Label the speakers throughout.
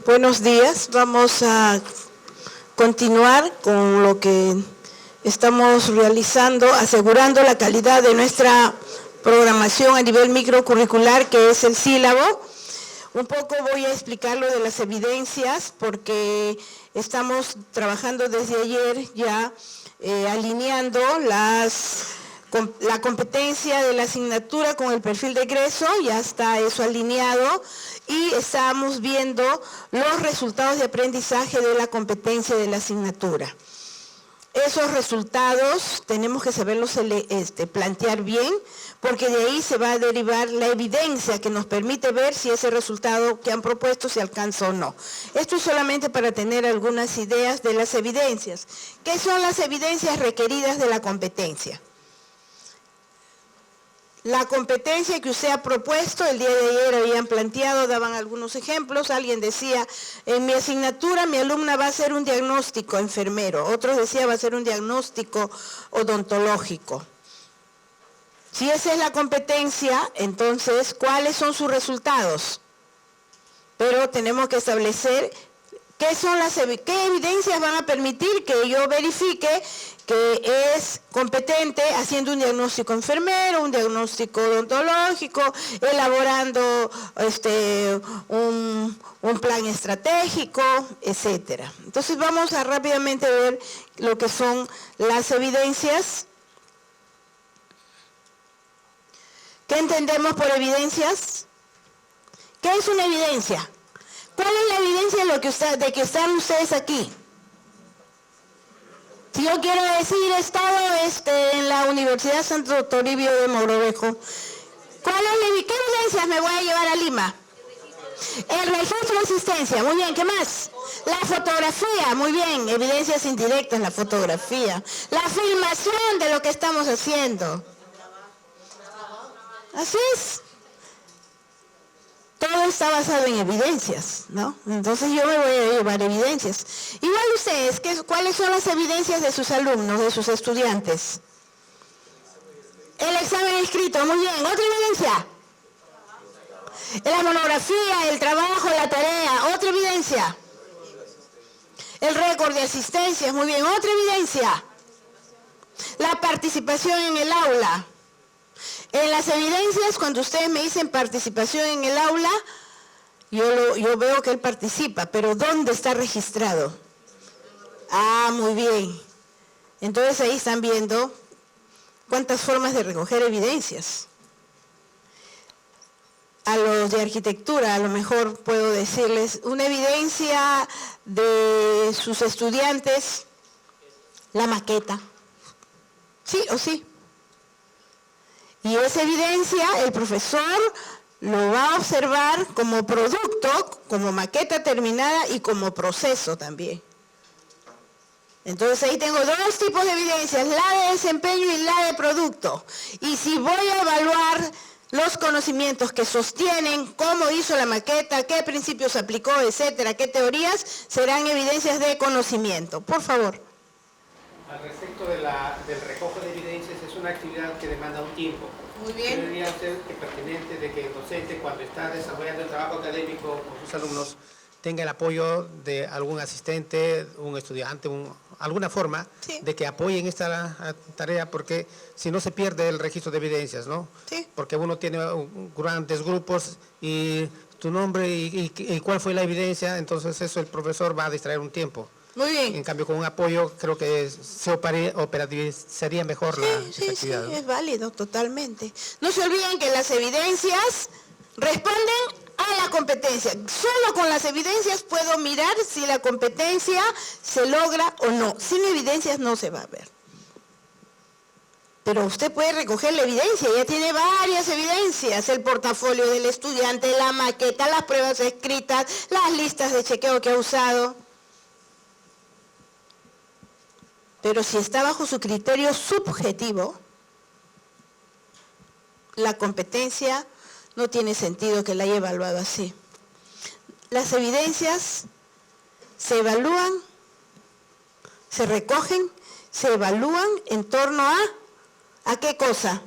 Speaker 1: Buenos días, vamos a continuar con lo que estamos realizando, asegurando la calidad de nuestra programación a nivel microcurricular, que es el sílabo. Un poco voy a explicar lo de las evidencias, porque estamos trabajando desde ayer ya alineando la competencia de la asignatura con el perfil de egreso, ya está eso alineado, y estamos viendo los resultados de aprendizaje de la competencia de la asignatura. Esos resultados tenemos que saberlos plantear bien, porque de ahí se va a derivar la evidencia que nos permite ver si ese resultado que han propuesto se alcanza o no. Esto es solamente para tener algunas ideas de las evidencias. ¿Qué son las evidencias requeridas de la competencia? La competencia que usted ha propuesto, el día de ayer habían planteado, daban algunos ejemplos, alguien decía, en mi asignatura mi alumna va a hacer un diagnóstico enfermero, otros decían va a hacer un diagnóstico odontológico. Si esa es la competencia, entonces, ¿cuáles son sus resultados? Pero tenemos que establecer qué evidencias van a permitir que yo verifique que es competente haciendo un diagnóstico enfermero, un diagnóstico odontológico, elaborando un plan estratégico, etcétera. Entonces vamos a rápidamente ver lo que son las evidencias. ¿Qué entendemos por evidencias? ¿Qué es una evidencia? ¿Cuál es la evidencia de que están ustedes aquí? Si yo quiero decir, he estado en la Universidad Santo Toribio de Mogrovejo, ¿qué evidencias me voy a llevar a Lima? El registro de asistencia, muy bien, ¿qué más? La fotografía, muy bien, evidencias indirectas, la fotografía. La filmación de lo que estamos haciendo. Así es. Todo está basado en evidencias, ¿no? Entonces yo me voy a llevar evidencias. Igual ustedes, ¿cuáles son las evidencias de sus alumnos, de sus estudiantes? El examen escrito, muy bien. ¿Otra evidencia? La monografía, el trabajo, la tarea. ¿Otra evidencia? El récord de asistencias, muy bien. ¿Otra evidencia? La participación en el aula. En las evidencias, cuando ustedes me dicen participación en el aula, yo veo que él participa, pero ¿dónde está registrado? Ah, muy bien. Entonces ahí están viendo cuántas formas de recoger evidencias. A los de arquitectura, a lo mejor puedo decirles una evidencia de sus estudiantes, la maqueta. ¿Sí o sí? Y esa evidencia el profesor lo va a observar como producto, como maqueta terminada y como proceso también. Entonces ahí tengo dos tipos de evidencias, la de desempeño y la de producto. Y si voy a evaluar los conocimientos que sostienen, cómo hizo la maqueta, qué principios aplicó, etcétera, qué teorías, serán evidencias de conocimiento. Por favor.
Speaker 2: Al respecto del recojo de evidencias, es una actividad que demanda un tiempo.
Speaker 1: Muy bien.
Speaker 2: Debería ser pertinente de que el docente, cuando está desarrollando el trabajo académico con sus alumnos, tenga el apoyo de algún asistente, un estudiante, alguna forma de que apoyen esta tarea, porque si no se pierde el registro de evidencias, ¿no?
Speaker 1: Sí.
Speaker 2: Porque uno tiene grandes grupos y tu nombre y cuál fue la evidencia, entonces eso el profesor va a distraer un tiempo.
Speaker 1: Muy bien.
Speaker 2: En cambio, con un apoyo creo que se operativarizaría mejor la actividad.
Speaker 1: Sí, es válido, totalmente. No se olviden que las evidencias responden a la competencia. Solo con las evidencias puedo mirar si la competencia se logra o no. Sin evidencias no se va a ver. Pero usted puede recoger la evidencia, ya tiene varias evidencias, el portafolio del estudiante, la maqueta, las pruebas escritas, las listas de chequeo que ha usado. Pero si está bajo su criterio subjetivo, la competencia no tiene sentido que la haya evaluado así. Las evidencias se evalúan, se recogen, se evalúan en torno ¿a qué cosa?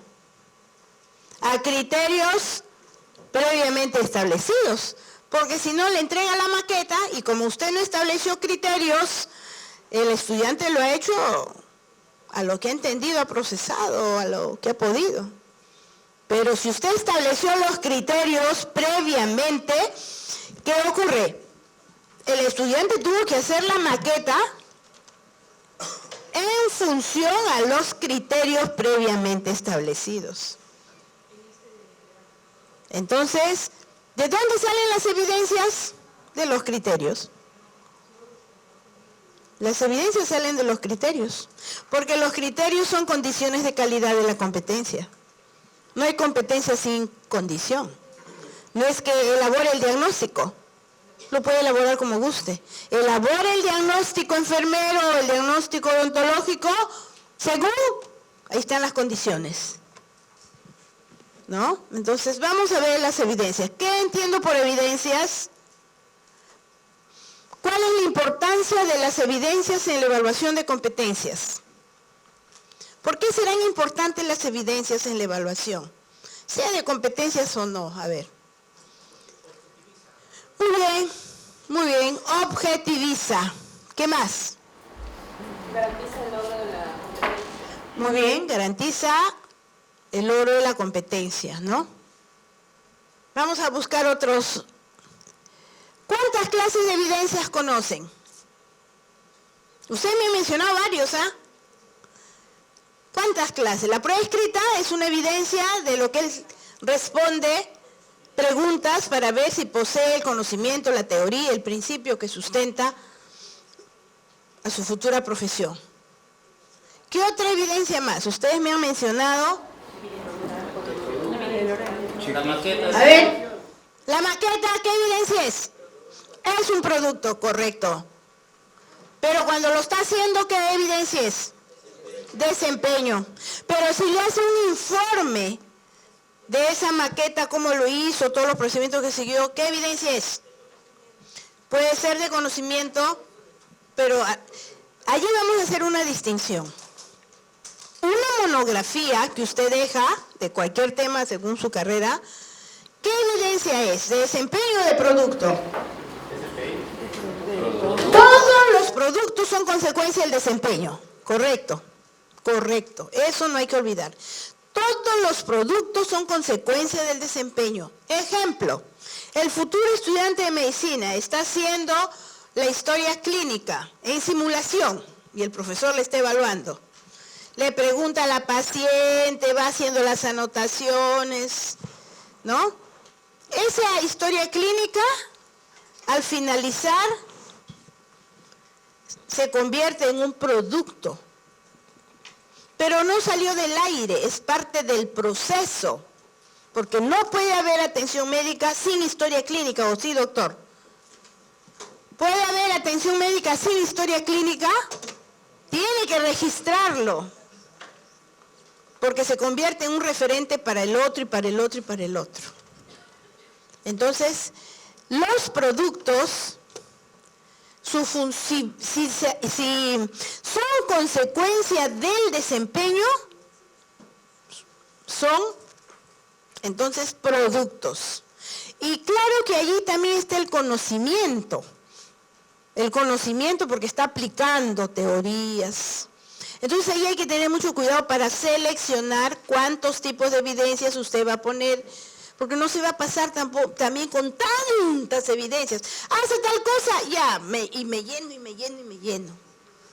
Speaker 1: A criterios previamente establecidos. Porque si no, le entrega la maqueta y como usted no estableció criterios, el estudiante lo ha hecho a lo que ha entendido, ha procesado, a lo que ha podido. Pero si usted estableció los criterios previamente, ¿qué ocurre? El estudiante tuvo que hacer la maqueta en función a los criterios previamente establecidos. Entonces, ¿de dónde salen las evidencias? De los criterios. Las evidencias salen de los criterios, porque los criterios son condiciones de calidad de la competencia. No hay competencia sin condición. No es que elabore el diagnóstico, lo puede elaborar como guste. Elabore el diagnóstico enfermero, el diagnóstico odontológico, según, ahí están las condiciones. ¿No? Entonces vamos a ver las evidencias. ¿Qué entiendo por evidencias? ¿Cuál es la importancia de las evidencias en la evaluación de competencias? ¿Por qué serán importantes las evidencias en la evaluación? Sea de competencias o no, a ver. Muy bien, objetiviza. ¿Qué más?
Speaker 3: Garantiza el logro de la competencia.
Speaker 1: Muy bien, garantiza el logro de la competencia, ¿no? Vamos a buscar otros. ¿Cuántas clases de evidencias conocen? Usted me ha mencionado varios, ¿ah? ¿Cuántas clases? La prueba escrita es una evidencia de lo que él responde preguntas para ver si posee el conocimiento, la teoría, el principio que sustenta a su futura profesión. ¿Qué otra evidencia más? Ustedes me han mencionado.
Speaker 4: La maqueta.
Speaker 1: A ver, la maqueta, ¿qué evidencia es? Es un producto, correcto. Pero cuando lo está haciendo, ¿qué evidencia es? Desempeño. Pero si le hace un informe de esa maqueta, cómo lo hizo, todos los procedimientos que siguió, ¿qué evidencia es? Puede ser de conocimiento, pero allí vamos a hacer una distinción. Una monografía que usted deja de cualquier tema según su carrera, ¿qué evidencia es? ¿De desempeño o de producto? Todos los productos son consecuencia del desempeño. Correcto, correcto. Eso no hay que olvidar. Todos los productos son consecuencia del desempeño. Ejemplo, el futuro estudiante de medicina está haciendo la historia clínica en simulación y el profesor le está evaluando. Le pregunta a la paciente, va haciendo las anotaciones, ¿no? Esa historia clínica, al finalizar, se convierte en un producto. Pero no salió del aire, es parte del proceso. Porque no puede haber atención médica sin historia clínica, ¿o sí, doctor? ¿Puede haber atención médica sin historia clínica? Tiene que registrarlo. Porque se convierte en un referente para el otro y para el otro y para el otro. Entonces, los productos, si son consecuencia del desempeño, son entonces productos. Y claro que allí también está el conocimiento. El conocimiento porque está aplicando teorías. Entonces ahí hay que tener mucho cuidado para seleccionar cuántos tipos de evidencias usted va a poner, porque no se va a pasar también con tantas evidencias. Hace tal cosa, ya, me lleno.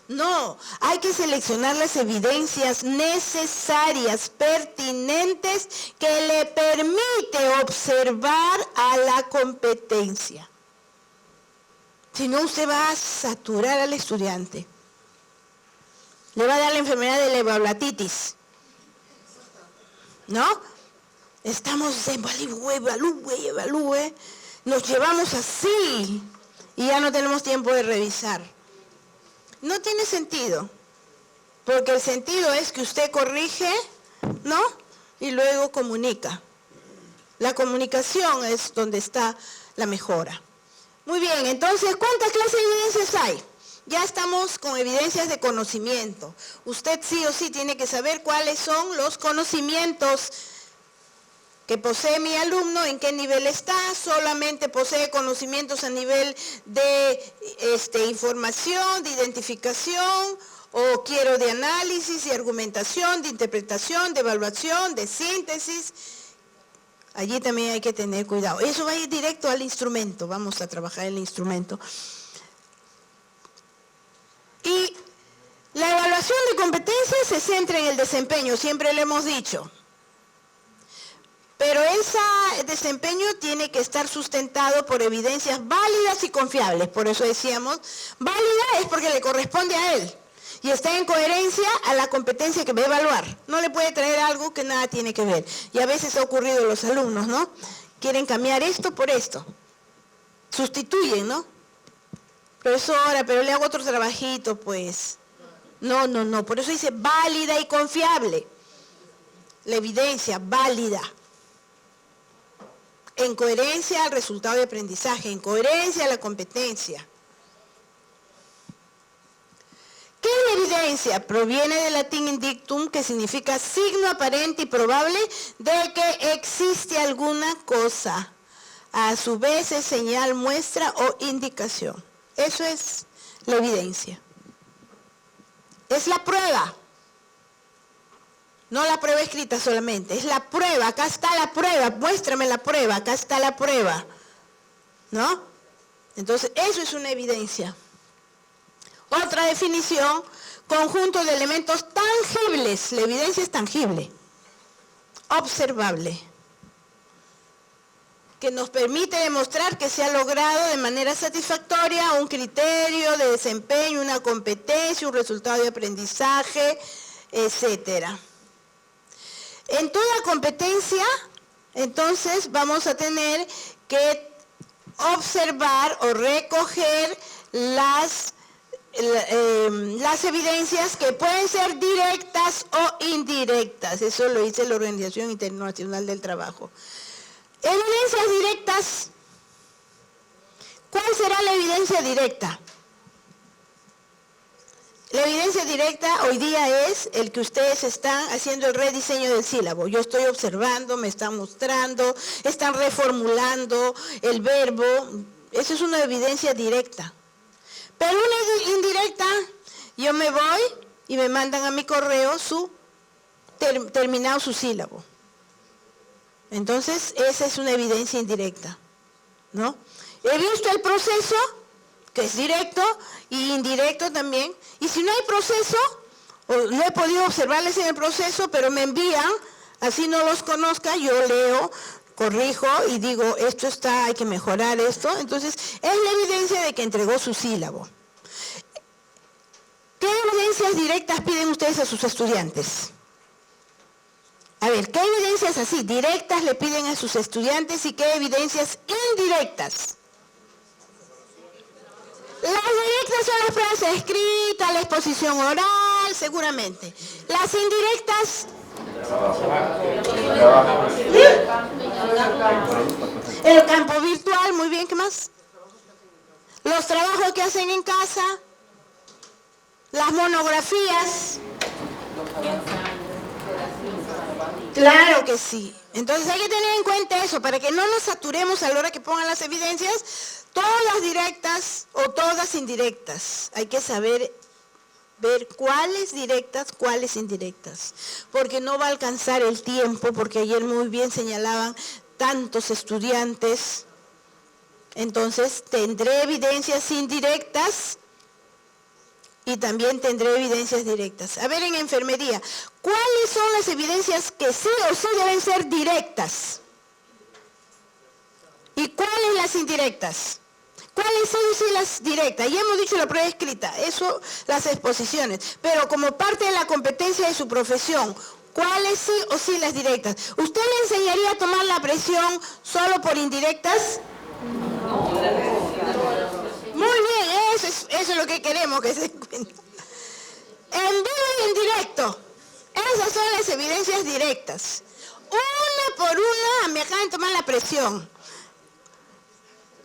Speaker 1: No, hay que seleccionar las evidencias necesarias, pertinentes, que le permite observar a la competencia. Si no, usted va a saturar al estudiante. Le va a dar la enfermedad de la evaluatitis. ¿No? Estamos evalúe. Nos llevamos así y ya no tenemos tiempo de revisar. No tiene sentido. Porque el sentido es que usted corrige, ¿no? Y luego comunica. La comunicación es donde está la mejora. Muy bien, entonces, ¿cuántas clases de evidencias hay? Ya estamos con evidencias de conocimiento. Usted sí o sí tiene que saber cuáles son los conocimientos que posee mi alumno, en qué nivel está, solamente posee conocimientos a nivel de información, de identificación, o quiero de análisis, de argumentación, de interpretación, de evaluación, de síntesis. Allí también hay que tener cuidado. Eso va a ir directo al instrumento, vamos a trabajar el instrumento. Y la evaluación de competencias se centra en el desempeño, siempre lo hemos dicho. Pero ese desempeño tiene que estar sustentado por evidencias válidas y confiables. Por eso decíamos, válida es porque le corresponde a él. Y está en coherencia a la competencia que va a evaluar. No le puede traer algo que nada tiene que ver. Y a veces ha ocurrido a los alumnos, ¿no? Quieren cambiar esto por esto. Sustituyen, ¿no? Profesora, pero le hago otro trabajito, pues. No. Por eso dice válida y confiable. La evidencia válida. En coherencia al resultado de aprendizaje, en coherencia a la competencia. ¿Qué es la evidencia? Proviene del latín indictum, que significa signo aparente y probable de que existe alguna cosa. A su vez es señal, muestra o indicación. Eso es la evidencia. Es la prueba. No la prueba escrita solamente, es la prueba, acá está la prueba, muéstrame la prueba, acá está la prueba. ¿No? Entonces, eso es una evidencia. Otra definición, conjunto de elementos tangibles. La evidencia es tangible, observable, que nos permite demostrar que se ha logrado de manera satisfactoria un criterio de desempeño, una competencia, un resultado de aprendizaje, etcétera. En toda competencia, entonces, vamos a tener que observar o recoger las evidencias que pueden ser directas o indirectas. Eso lo dice la Organización Internacional del Trabajo. Evidencias directas. ¿Cuál será la evidencia directa? La evidencia directa hoy día es el que ustedes están haciendo el rediseño del sílabo. Yo estoy observando, me están mostrando, están reformulando el verbo. Eso es una evidencia directa. Pero una indirecta, yo me voy y me mandan a mi correo terminado su sílabo. Entonces, esa es una evidencia indirecta, ¿no? He visto el proceso, que es directo, y indirecto también. Y si no hay proceso, o no he podido observarles en el proceso, pero me envían, así no los conozca, yo leo, corrijo y digo, esto está, hay que mejorar esto. Entonces, es la evidencia de que entregó su sílabo. ¿Qué evidencias directas piden ustedes a sus estudiantes? A ver, ¿qué evidencias así, directas le piden a sus estudiantes y qué evidencias indirectas? Las directas son las pruebas escritas, la exposición oral, seguramente. Las indirectas... El campo virtual, muy bien, ¿qué más? Los trabajos que hacen en casa, las monografías. Claro que sí. Entonces hay que tener en cuenta eso, para que no nos saturemos a la hora que pongan las evidencias, todas directas o todas indirectas. Hay que saber ver cuáles directas, cuáles indirectas, porque no va a alcanzar el tiempo, porque ayer muy bien señalaban tantos estudiantes. Entonces tendré evidencias indirectas y también tendré evidencias directas. A ver, en enfermería, ¿cuáles son las evidencias que sí o sí deben ser directas? ¿Y cuáles las indirectas? ¿Cuáles son sí las directas? Ya hemos dicho la prueba escrita, eso, las exposiciones, pero como parte de la competencia de su profesión, ¿cuáles sí o sí las directas? ¿Usted le enseñaría a tomar la presión solo por indirectas? Muy bien, eso es lo que queremos que se den cuenta. En vivo y en directo, esas son las evidencias directas. Una por una me acaban de tomar la presión.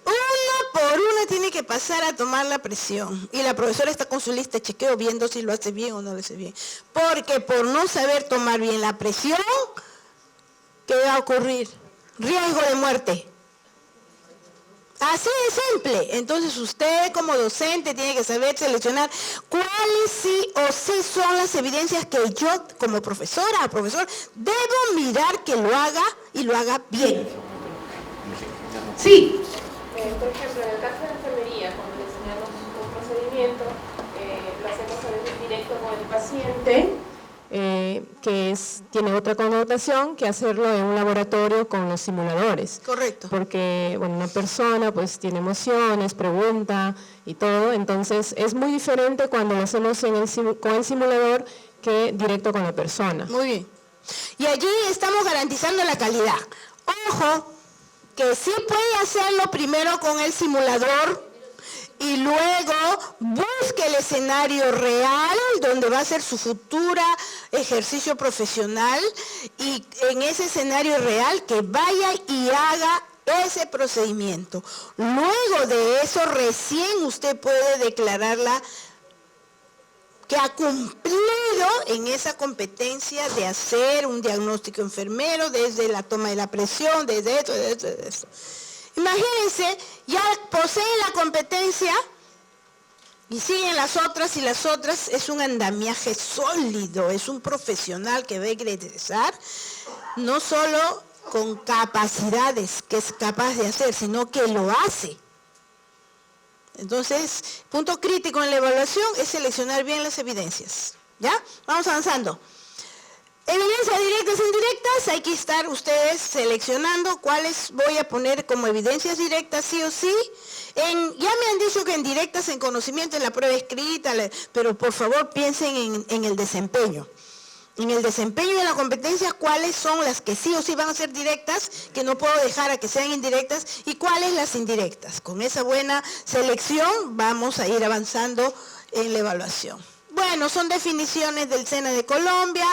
Speaker 1: Una por una tiene que pasar a tomar la presión. Y la profesora está con su lista de chequeo viendo si lo hace bien o no lo hace bien. Porque por no saber tomar bien la presión, ¿qué va a ocurrir? Riesgo de muerte. Así de simple. Entonces usted como docente tiene que saber seleccionar cuáles sí o sí son las evidencias que yo como profesora o profesor debo mirar que lo haga y lo haga bien. Sí.
Speaker 3: Por ejemplo, en el caso de la enfermería, cuando le enseñamos un procedimiento, lo hacemos a veces directo con el paciente, que tiene otra connotación que hacerlo en un laboratorio con los simuladores.
Speaker 1: Correcto.
Speaker 3: Porque bueno, una persona pues tiene emociones, pregunta y todo, entonces es muy diferente cuando lo hacemos con el simulador que directo con la persona.
Speaker 1: Muy bien. Y allí estamos garantizando la calidad. Ojo, que sí puede hacerlo primero con el simulador y luego busque el escenario real donde va a ser su futura ejercicio profesional y en ese escenario real que vaya y haga ese procedimiento. Luego de eso recién usted puede declararla que ha cumplido en esa competencia de hacer un diagnóstico enfermero desde la toma de la presión, desde esto. Imagínense, ya poseen la competencia y siguen las otras y las otras. Es un andamiaje sólido, es un profesional que va a egresar no solo con capacidades que es capaz de hacer, sino que lo hace. Entonces, punto crítico en la evaluación es seleccionar bien las evidencias. ¿Ya? Vamos avanzando. Evidencias directas e indirectas, hay que estar ustedes seleccionando cuáles voy a poner como evidencias directas sí o sí. Ya me han dicho que en directas en conocimiento, en la prueba escrita, pero por favor piensen en el desempeño. En el desempeño de la competencia, cuáles son las que sí o sí van a ser directas, que no puedo dejar a que sean indirectas, y cuáles las indirectas. Con esa buena selección vamos a ir avanzando en la evaluación. Bueno, son definiciones del SENA de Colombia.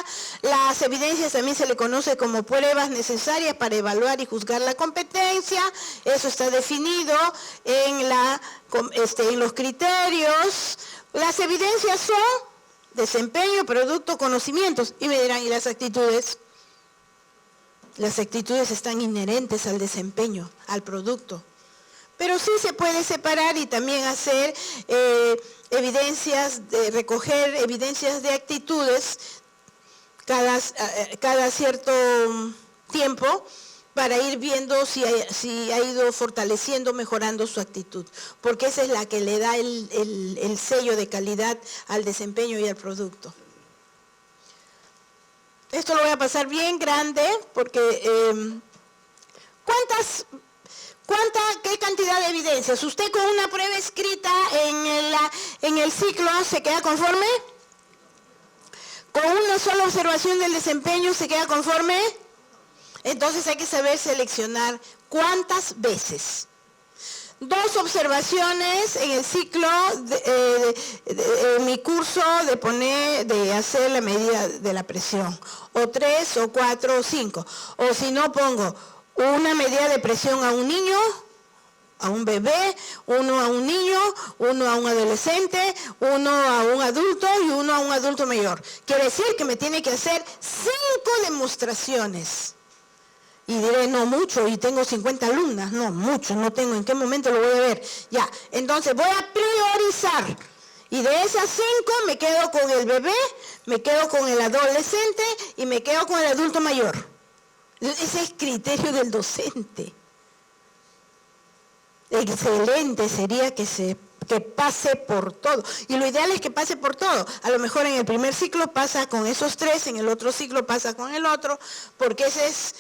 Speaker 1: Las evidencias también se le conoce como pruebas necesarias para evaluar y juzgar la competencia. Eso está definido en los criterios. Las evidencias son desempeño, producto, conocimientos. Y me dirán, ¿y las actitudes? Las actitudes están inherentes al desempeño, al producto. Pero sí se puede separar y también hacer recoger evidencias de actitudes cada cierto tiempo para ir viendo si ha ido fortaleciendo, mejorando su actitud. Porque esa es la que le da el sello de calidad al desempeño y al producto. Esto lo voy a pasar bien grande porque ¿qué cantidad de evidencias? ¿Usted con una prueba escrita en el ciclo se queda conforme? ¿Con una sola observación del desempeño se queda conforme? Entonces hay que saber seleccionar cuántas veces. 2 observaciones en el ciclo, en mi curso de hacer la medida de la presión. O 3, o 4, o 5. O si no pongo una medida de presión a un niño, a un bebé, uno a un niño, uno a un adolescente, uno a un adulto y uno a un adulto mayor. Quiere decir que me tiene que hacer 5 demostraciones. Y diré, no mucho, y tengo 50 alumnas. No, mucho, no tengo, ¿en qué momento lo voy a ver? Ya, entonces voy a priorizar. Y de esas 5 me quedo con el bebé, me quedo con el adolescente y me quedo con el adulto mayor. Ese es criterio del docente. Excelente sería que pase por todo. Y lo ideal es que pase por todo. A lo mejor en el primer ciclo pasa con esos 3, en el otro ciclo pasa con el otro, porque esa es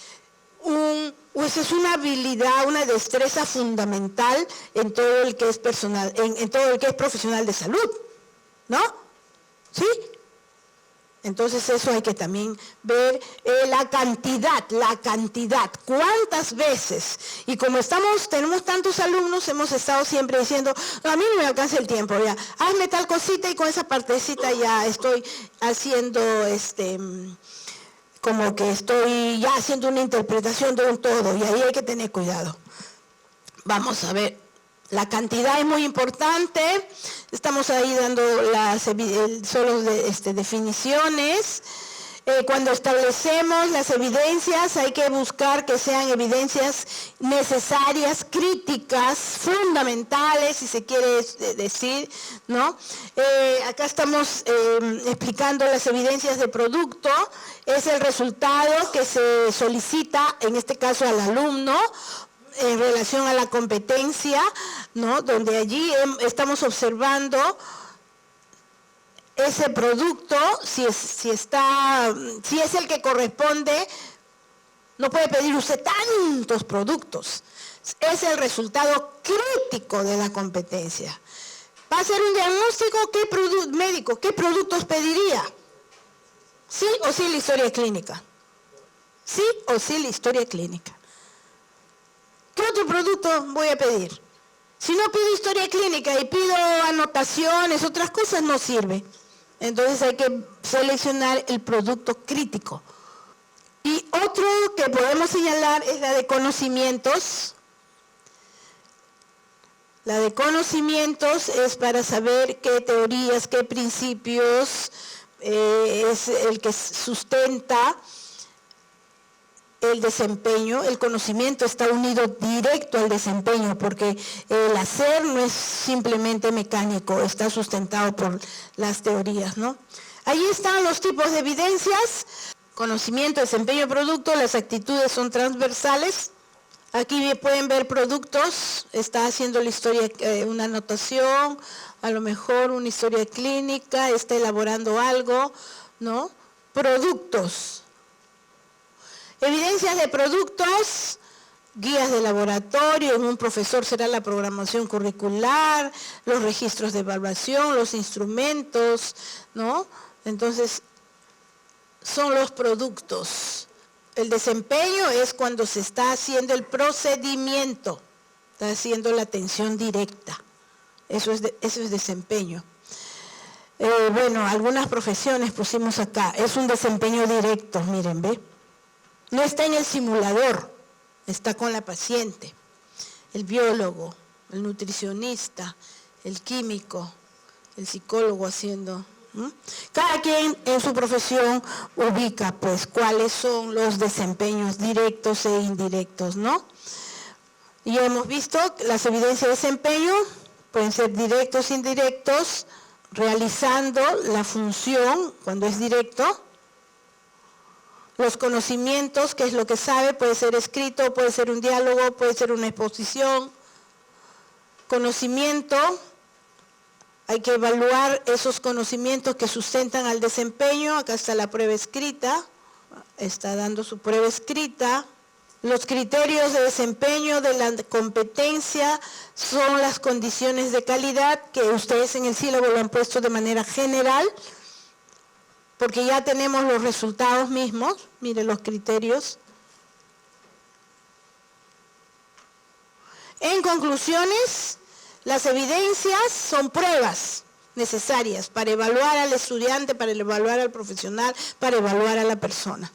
Speaker 1: una habilidad, una destreza fundamental en todo el que es personal, en todo el que es profesional de salud, ¿no? ¿Sí? Entonces eso hay que también ver la cantidad, cuántas veces. Y como tenemos tantos alumnos, hemos estado siempre diciendo, no, a mí no me alcanza el tiempo, ya, hazme tal cosita y con esa partecita ya estoy haciendo como que estoy ya haciendo una interpretación de un todo, y ahí hay que tener cuidado. Vamos a ver, la cantidad es muy importante, estamos ahí dando solo definiciones. Cuando establecemos las evidencias hay que buscar que sean evidencias necesarias, críticas, fundamentales, si se quiere decir, ¿no? Acá estamos explicando las evidencias de producto, es el resultado que se solicita, en este caso al alumno, en relación a la competencia, ¿no? Donde allí estamos observando ese producto, si es el que corresponde, no puede pedir usted tantos productos. Es el resultado crítico de la competencia. Va a hacer un diagnóstico médico, ¿qué productos pediría? ¿Sí o sí la historia clínica? ¿Sí o sí la historia clínica? ¿Qué otro producto voy a pedir? Si no pido historia clínica y pido anotaciones, otras cosas, no sirve. Entonces hay que seleccionar el producto crítico. Y otro que podemos señalar es la de conocimientos. La de conocimientos es para saber qué teorías, qué principios es el que sustenta el desempeño. El conocimiento está unido directo al desempeño porque el hacer no es simplemente mecánico, está sustentado por las teorías, ¿no? Ahí están los tipos de evidencias: conocimiento, desempeño, producto. Las actitudes son transversales. Aquí pueden ver productos, está haciendo la historia, una anotación, a lo mejor una historia clínica, está elaborando algo, ¿no? Productos. Evidencias de productos, guías de laboratorio, en un profesor será la programación curricular, los registros de evaluación, los instrumentos, ¿no? Entonces, son los productos. El desempeño es cuando se está haciendo el procedimiento, está haciendo la atención directa. Eso es desempeño. Bueno, algunas profesiones pusimos acá. Es un desempeño directo, miren, ¿ve? No está en el simulador, está con la paciente. El biólogo, el nutricionista, el químico, el psicólogo haciendo. Cada quien en su profesión ubica pues cuáles son los desempeños directos e indirectos, ¿no? Y hemos visto las evidencias de desempeño, pueden ser directos e indirectos, realizando la función cuando es directo. Los conocimientos, que es lo que sabe, puede ser escrito, puede ser un diálogo, puede ser una exposición. Conocimiento, hay que evaluar esos conocimientos que sustentan al desempeño. Acá está la prueba escrita, está dando su prueba escrita. Los criterios de desempeño de la competencia son las condiciones de calidad, que ustedes en el sílabo lo han puesto de manera general, porque ya tenemos los resultados mismos. Miren los criterios. En conclusiones, las evidencias son pruebas necesarias para evaluar al estudiante, para evaluar al profesional, para evaluar a la persona.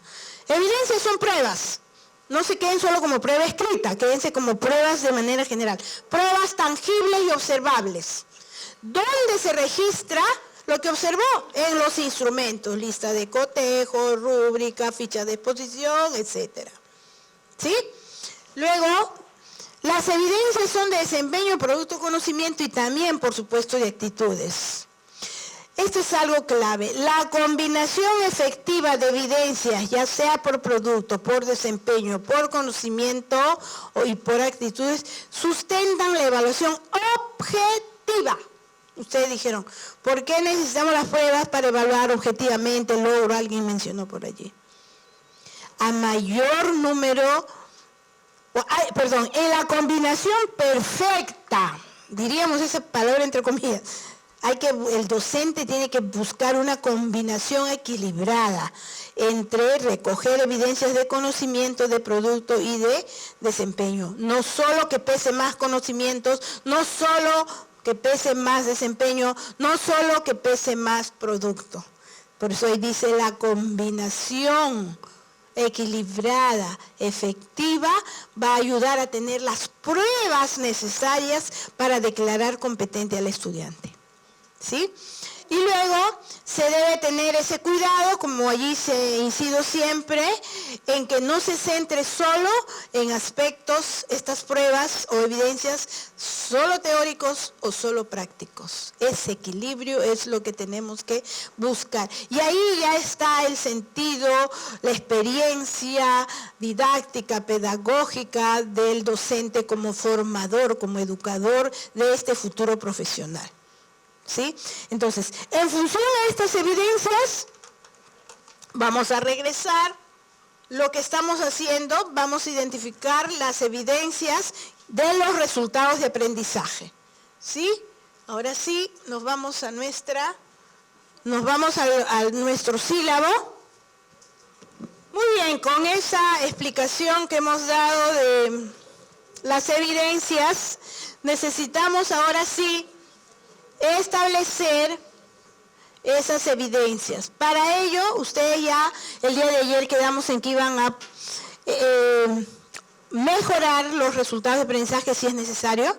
Speaker 1: Evidencias son pruebas. No se queden solo como prueba escrita, quédense como pruebas de manera general. Pruebas tangibles y observables. ¿Dónde se registra lo que observó? En los instrumentos, lista de cotejo, rúbrica, ficha de exposición, etc. ¿Sí? Luego, las evidencias son de desempeño, producto, conocimiento y también, por supuesto, de actitudes. Esto es algo clave. La combinación efectiva de evidencias, ya sea por producto, por desempeño, por conocimiento y por actitudes, sustentan la evaluación objetiva. Ustedes dijeron, ¿por qué necesitamos las pruebas para evaluar objetivamente el logro? Alguien mencionó por allí. A mayor número, en la combinación perfecta, diríamos esa palabra entre comillas, el docente tiene que buscar una combinación equilibrada entre recoger evidencias de conocimiento, de producto y de desempeño. No solo que pese más conocimientos, no solo que pese más desempeño, no solo que pese más producto. Por eso ahí dice la combinación equilibrada, efectiva, va a ayudar a tener las pruebas necesarias para declarar competente al estudiante. ¿Sí? Y luego se debe tener ese cuidado, como allí se incido siempre, en que no se centre solo en aspectos, estas pruebas o evidencias, solo teóricos o solo prácticos. Ese equilibrio es lo que tenemos que buscar. Y ahí ya está el sentido, la experiencia didáctica, pedagógica del docente como formador, como educador de este futuro profesional. ¿Sí? Entonces, en función a estas evidencias, vamos a regresar. Lo que estamos haciendo, vamos a identificar las evidencias de los resultados de aprendizaje. ¿Sí? Ahora sí, nos vamos a nuestro sílabo. Muy bien, con esa explicación que hemos dado de las evidencias, necesitamos ahora sí establecer esas evidencias. Para ello, ustedes ya el día de ayer quedamos en que iban a mejorar los resultados de aprendizaje si es necesario,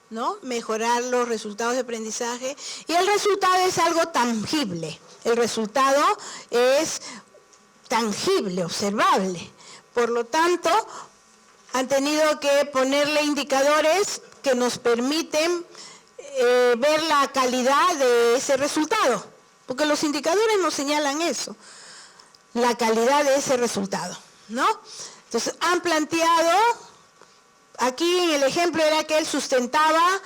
Speaker 1: ¿no? Mejorar los resultados de aprendizaje. Y el resultado es algo tangible. El resultado es tangible, observable. Por lo tanto, han tenido que ponerle indicadores que nos permiten ver la calidad de ese resultado, porque los indicadores nos señalan eso, la calidad de ese resultado, ¿no? Entonces han planteado, aquí en el ejemplo era que él sustentaba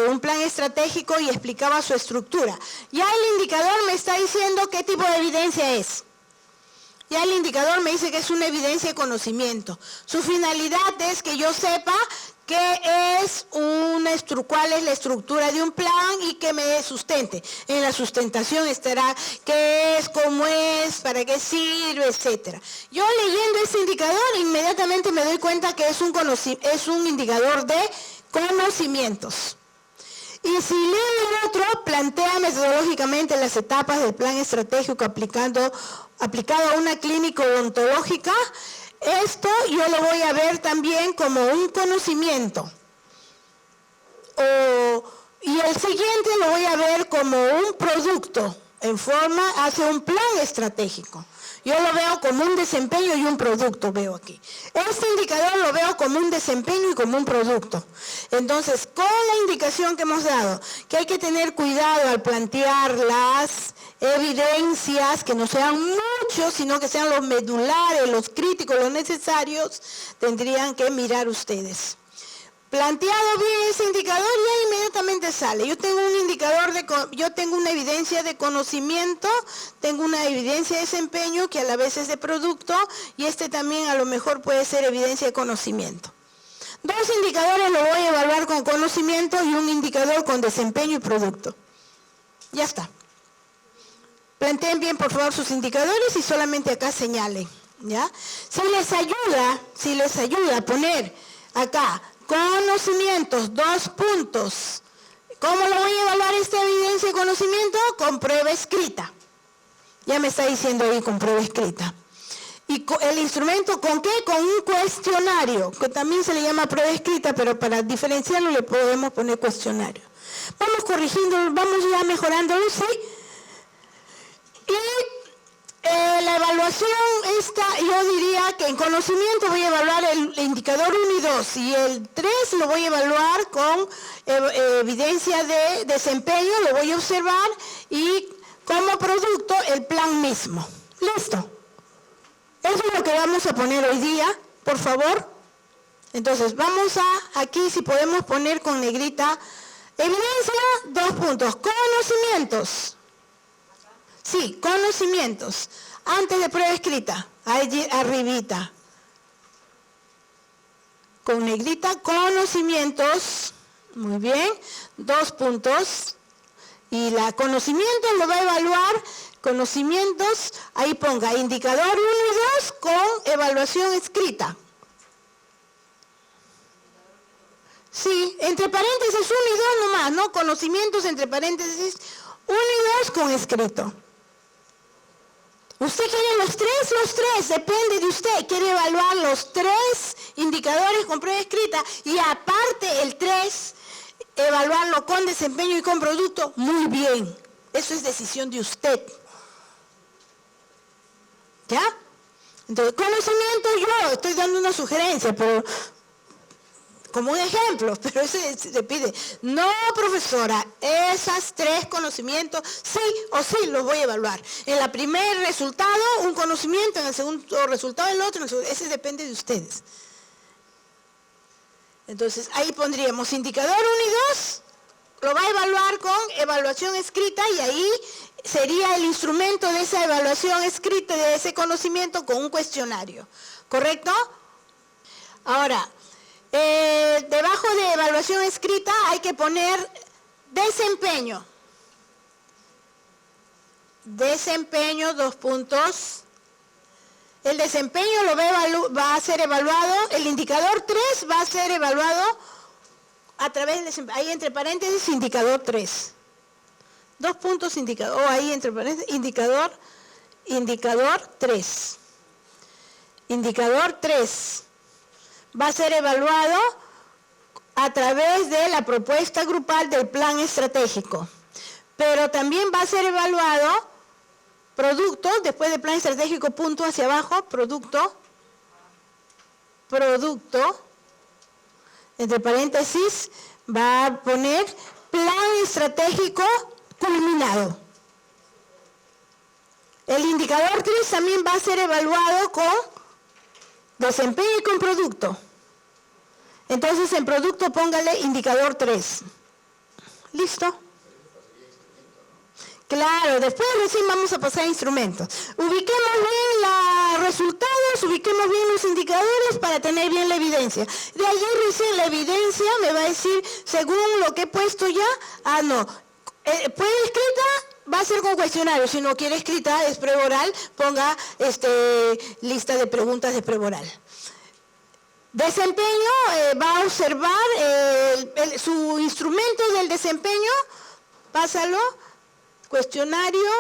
Speaker 1: un plan estratégico y explicaba su estructura. Ya el indicador me está diciendo qué tipo de evidencia es. Ya el indicador me dice que es una evidencia de conocimiento. Su finalidad es que yo sepa cuál es la estructura de un plan y que me sustente. En la sustentación estará qué es, cómo es, para qué sirve, etc. Yo leyendo este indicador inmediatamente me doy cuenta que es un indicador de conocimientos. Y si leo el otro, plantea metodológicamente las etapas del plan estratégico aplicado a una clínica odontológica. Esto yo lo voy a ver también como un conocimiento. Y el siguiente lo voy a ver como un producto en forma hacia un plan estratégico. Yo lo veo como un desempeño y un producto, veo aquí. Este indicador lo veo como un desempeño y como un producto. Entonces, con la indicación que hemos dado, que hay que tener cuidado al plantear las evidencias, que no sean muchos, sino que sean los medulares, los críticos, los necesarios, tendrían que mirar ustedes. Planteado bien ese indicador, ya inmediatamente sale. Yo tengo un indicador yo tengo una evidencia de conocimiento, tengo una evidencia de desempeño que a la vez es de producto, y este también a lo mejor puede ser evidencia de conocimiento. Dos indicadores lo voy a evaluar con conocimiento y un indicador con desempeño y producto. Ya está. Planteen bien por favor sus indicadores y solamente acá señalen, ¿ya? Si les ayuda a poner acá conocimientos, 2 puntos. ¿Cómo lo voy a evaluar esta evidencia de conocimiento? Con prueba escrita. Ya me está diciendo ahí con prueba escrita. ¿Y el instrumento con qué? Con un cuestionario, que también se le llama prueba escrita, pero para diferenciarlo le podemos poner cuestionario. Vamos corrigiendo, vamos ya mejorándolo, ¿sí? Y la evaluación yo diría que en conocimiento voy a evaluar el indicador 1 y 2, y el 3 lo voy a evaluar con evidencia de desempeño, lo voy a observar, y como producto el plan mismo. Listo. Eso es lo que vamos a poner hoy día, por favor. Entonces vamos aquí si podemos poner con negrita, evidencia, 2 puntos, conocimientos. Sí, conocimientos. Antes de prueba escrita, allí arribita. Con negrita, conocimientos. Muy bien, 2 puntos. Y la conocimiento lo va a evaluar, conocimientos, ahí ponga indicador 1 y 2 con evaluación escrita. Sí, entre paréntesis 1 y 2 nomás, ¿no? Conocimientos entre paréntesis 1 y 2 con escrito. ¿Usted quiere los tres? Depende de usted. Quiere evaluar los 3 indicadores con prueba escrita y aparte el 3 evaluarlo con desempeño y con producto, muy bien. Eso es decisión de usted. ¿Ya? Entonces, conocimiento, yo estoy dando una sugerencia, pero como un ejemplo, pero ese se pide. No, profesora, esas 3 conocimientos, sí o sí los voy a evaluar. En el primer resultado, un conocimiento, en el segundo resultado, el otro, ese depende de ustedes. Entonces, ahí pondríamos indicador 1 y 2, lo va a evaluar con evaluación escrita y ahí sería el instrumento de esa evaluación escrita, de ese conocimiento con un cuestionario. ¿Correcto? Ahora, debajo de evaluación escrita hay que poner desempeño. Desempeño, 2 puntos. El desempeño va a ser evaluado, el indicador 3 va a ser evaluado a través del desempeño. Ahí entre paréntesis, indicador 3. 2 puntos, indicador, ahí entre paréntesis, indicador 3. Indicador 3 va a ser evaluado a través de la propuesta grupal del plan estratégico. Pero también va a ser evaluado producto, después del plan estratégico, punto hacia abajo, producto, entre paréntesis, va a poner plan estratégico culminado. El indicador 3 también va a ser evaluado con desempeño y con producto. Entonces, en producto póngale indicador 3. ¿Listo? Claro, después recién vamos a pasar a instrumentos. Ubiquemos bien los resultados, ubiquemos bien los indicadores para tener bien la evidencia. De allí recién la evidencia me va a decir, según lo que he puesto ya, no. ¿Puede escrita? Va a ser con cuestionario. Si no quiere escrita, es preoral, ponga lista de preguntas de preoral. Desempeño, va a observar su instrumento del desempeño, pásalo. Cuestionario,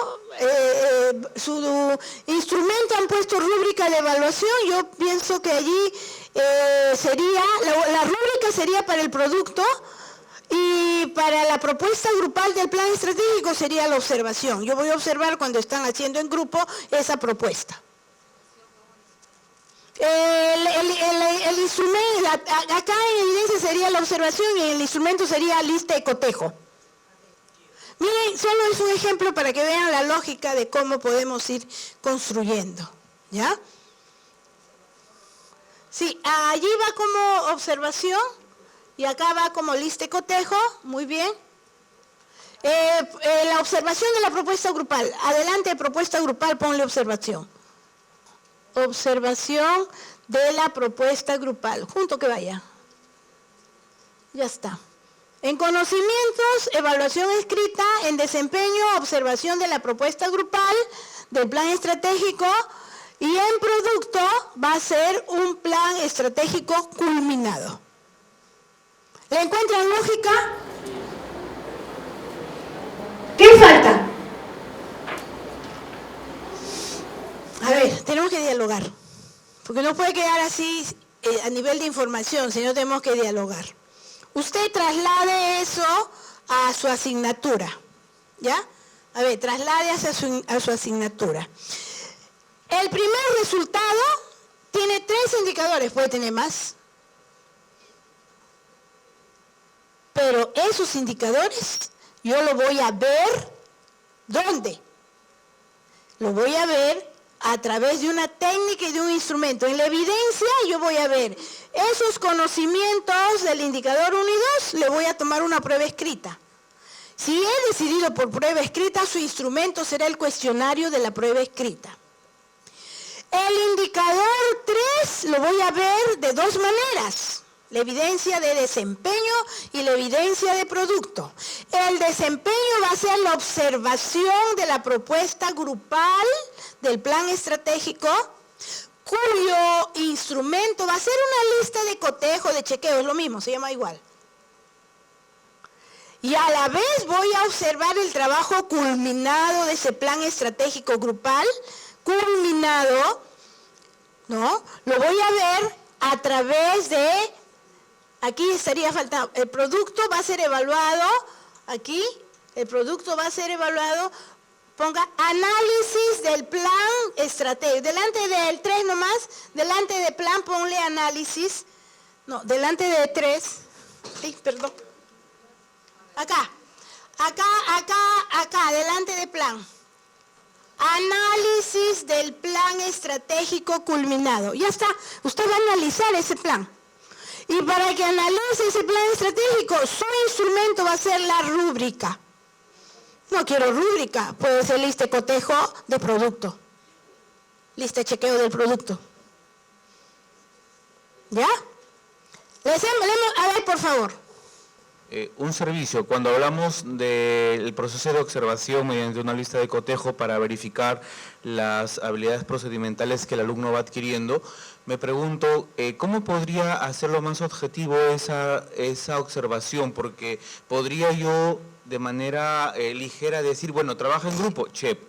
Speaker 1: su instrumento han puesto rúbrica de evaluación, yo pienso que allí sería, la rúbrica sería para el producto y para la propuesta grupal del plan estratégico sería la observación. Yo voy a observar cuando están haciendo en grupo esa propuesta. El instrumento, acá en evidencia sería la observación y el instrumento sería lista de cotejo. Miren, solo es un ejemplo para que vean la lógica de cómo podemos ir construyendo, ¿ya? Sí, allí va como observación y acá va como lista y cotejo, muy bien. La observación de la propuesta grupal, adelante propuesta grupal, ponle observación. Observación de la propuesta grupal, junto que vaya. Ya está. En conocimientos, evaluación escrita, en desempeño, observación de la propuesta grupal, del plan estratégico, y en producto va a ser un plan estratégico culminado. ¿Le encuentran lógica? ¿Qué falta? A ver, tenemos que dialogar, porque no puede quedar así a nivel de información, sino tenemos que dialogar. Usted traslade eso a su asignatura, ¿ya? A ver, traslade a su asignatura. El primer resultado tiene 3 indicadores, puede tener más. Pero esos indicadores yo lo voy a ver, ¿dónde? Lo voy a ver a través de una técnica y de un instrumento. En la evidencia yo voy a ver esos conocimientos del indicador 1 y 2, le voy a tomar una prueba escrita. Si he decidido por prueba escrita, su instrumento será el cuestionario de la prueba escrita. El indicador 3 lo voy a ver de 2 maneras. La evidencia de desempeño y la evidencia de producto. El desempeño va a ser la observación de la propuesta grupal del plan estratégico, cuyo instrumento va a ser una lista de cotejo, de chequeo, es lo mismo, se llama igual. Y a la vez voy a observar el trabajo culminado de ese plan estratégico grupal, culminado, ¿no? Lo voy a ver a través de Aquí estaría faltando, el producto va a ser evaluado, aquí, el producto va a ser evaluado, ponga análisis del plan estratégico, delante del 3 nomás, delante de plan ponle análisis, no, delante de 3, sí, perdón, acá, delante de plan, análisis del plan estratégico culminado, ya está, usted va a analizar ese plan. Y para que analice ese plan estratégico, su instrumento va a ser la rúbrica. No quiero rúbrica, puede ser lista de cotejo de producto. Lista de chequeo del producto. ¿Ya? A ver, por favor.
Speaker 4: Un servicio, cuando hablamos del proceso de observación mediante una lista de cotejo para verificar las habilidades procedimentales que el alumno va adquiriendo, me pregunto, ¿cómo podría hacerlo más objetivo esa observación? Porque podría yo de manera ligera decir, bueno, trabaja en grupo, chep,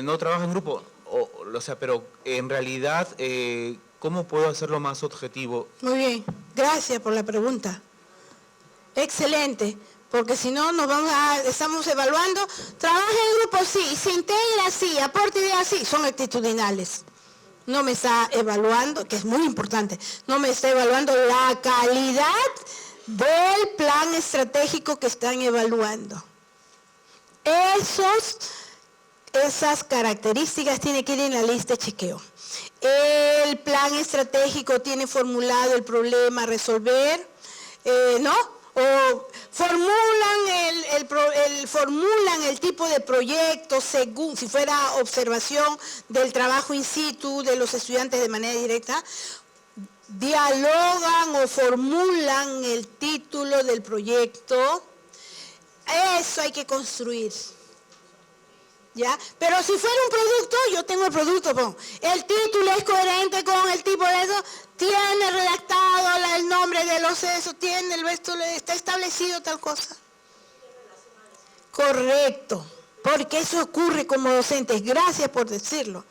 Speaker 4: no trabaja en grupo, o sea, pero en realidad, ¿cómo puedo hacerlo más objetivo?
Speaker 1: Muy bien, gracias por la pregunta. Excelente, porque si no estamos evaluando, trabaja en grupo sí, se integra sí, aporte ideas sí, son actitudinales. No me está evaluando, que es muy importante, no me está evaluando la calidad del plan estratégico que están evaluando. Esas características tienen que ir en la lista de chequeo. El plan estratégico tiene formulado el problema a resolver, ¿no? O formulan el tipo de proyecto según, si fuera observación del trabajo in situ de los estudiantes de manera directa, dialogan o formulan el título del proyecto. Eso hay que construir. ¿Ya? Pero si fuera un producto, yo tengo el producto, el título es coherente con el tipo de eso, tiene redactado el nombre de los eso, tiene el resto, está establecido tal cosa. Correcto, porque eso ocurre como docentes, gracias por decirlo.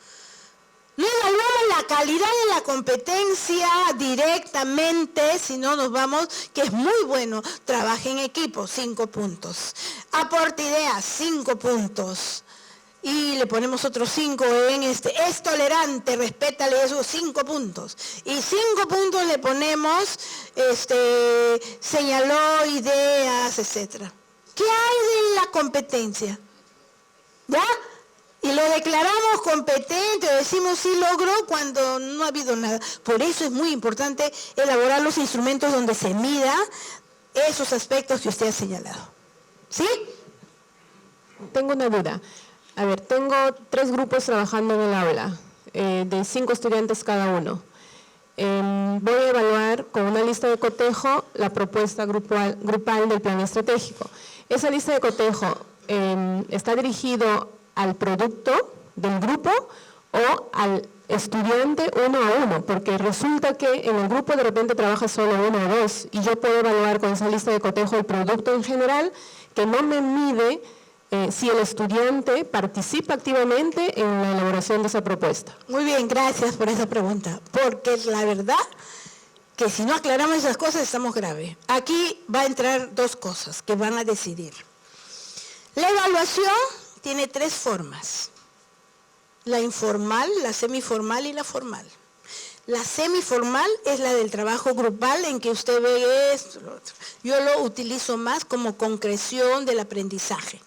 Speaker 1: No evaluamos la calidad de la competencia directamente, si no nos vamos, que es muy bueno, trabaje en equipo, 5 puntos. Aporte ideas, 5 puntos. Y le ponemos otros 5 es tolerante, respétale esos 5 puntos. Y 5 puntos le ponemos, señaló ideas, etc. ¿Qué hay de la competencia? ¿Ya? Y lo declaramos competente, o decimos sí logró cuando no ha habido nada. Por eso es muy importante elaborar los instrumentos donde se mida esos aspectos que usted ha señalado. ¿Sí?
Speaker 3: Tengo una duda. A ver, tengo 3 grupos trabajando en el aula, de 5 estudiantes cada uno. Voy a evaluar con una lista de cotejo la propuesta grupal del plan estratégico. Esa lista de cotejo está dirigido al producto del grupo o al estudiante uno a uno, porque resulta que en el grupo de repente trabaja solo 1 o 2 y yo puedo evaluar con esa lista de cotejo el producto en general, que no me mide si el estudiante participa activamente en la elaboración de esa propuesta.
Speaker 1: Muy bien, gracias por esa pregunta, porque la verdad que si no aclaramos esas cosas estamos graves. Aquí va a entrar 2 cosas que van a decidir. La evaluación tiene 3 formas, la informal, la semiformal y la formal. La semiformal es la del trabajo grupal en que usted ve esto, lo otro. Yo lo utilizo más como concreción del aprendizaje.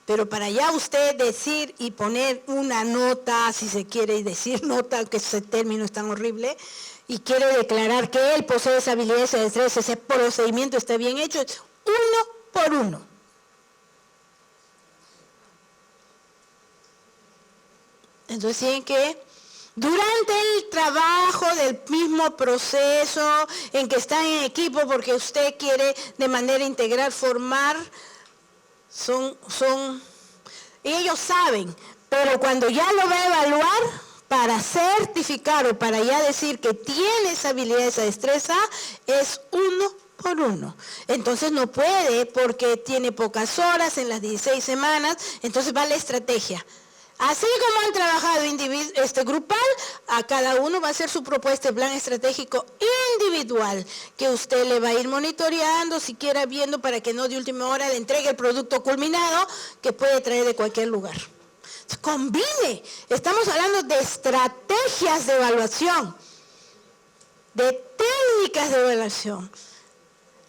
Speaker 1: Pero para ya usted decir y poner una nota, si se quiere decir nota, que ese término es tan horrible, y quiere declarar que él posee esa habilidad, esa destreza, ese procedimiento está bien hecho, es 1 por 1. Entonces tienen que, durante el trabajo del mismo proceso en que están en equipo, porque usted quiere de manera integral formar, ellos saben, pero cuando ya lo va a evaluar, para certificar o para ya decir que tiene esa habilidad, esa destreza, es 1 por 1. Entonces no puede porque tiene pocas horas en las 16 semanas, entonces va la estrategia. Así como han trabajado grupal, a cada uno va a hacer su propuesta de plan estratégico individual. individual que usted le va a ir monitoreando, siquiera viendo para que no de última hora le entregue el producto culminado que puede traer de cualquier lugar. Combine, estamos hablando de estrategias de evaluación, de técnicas de evaluación.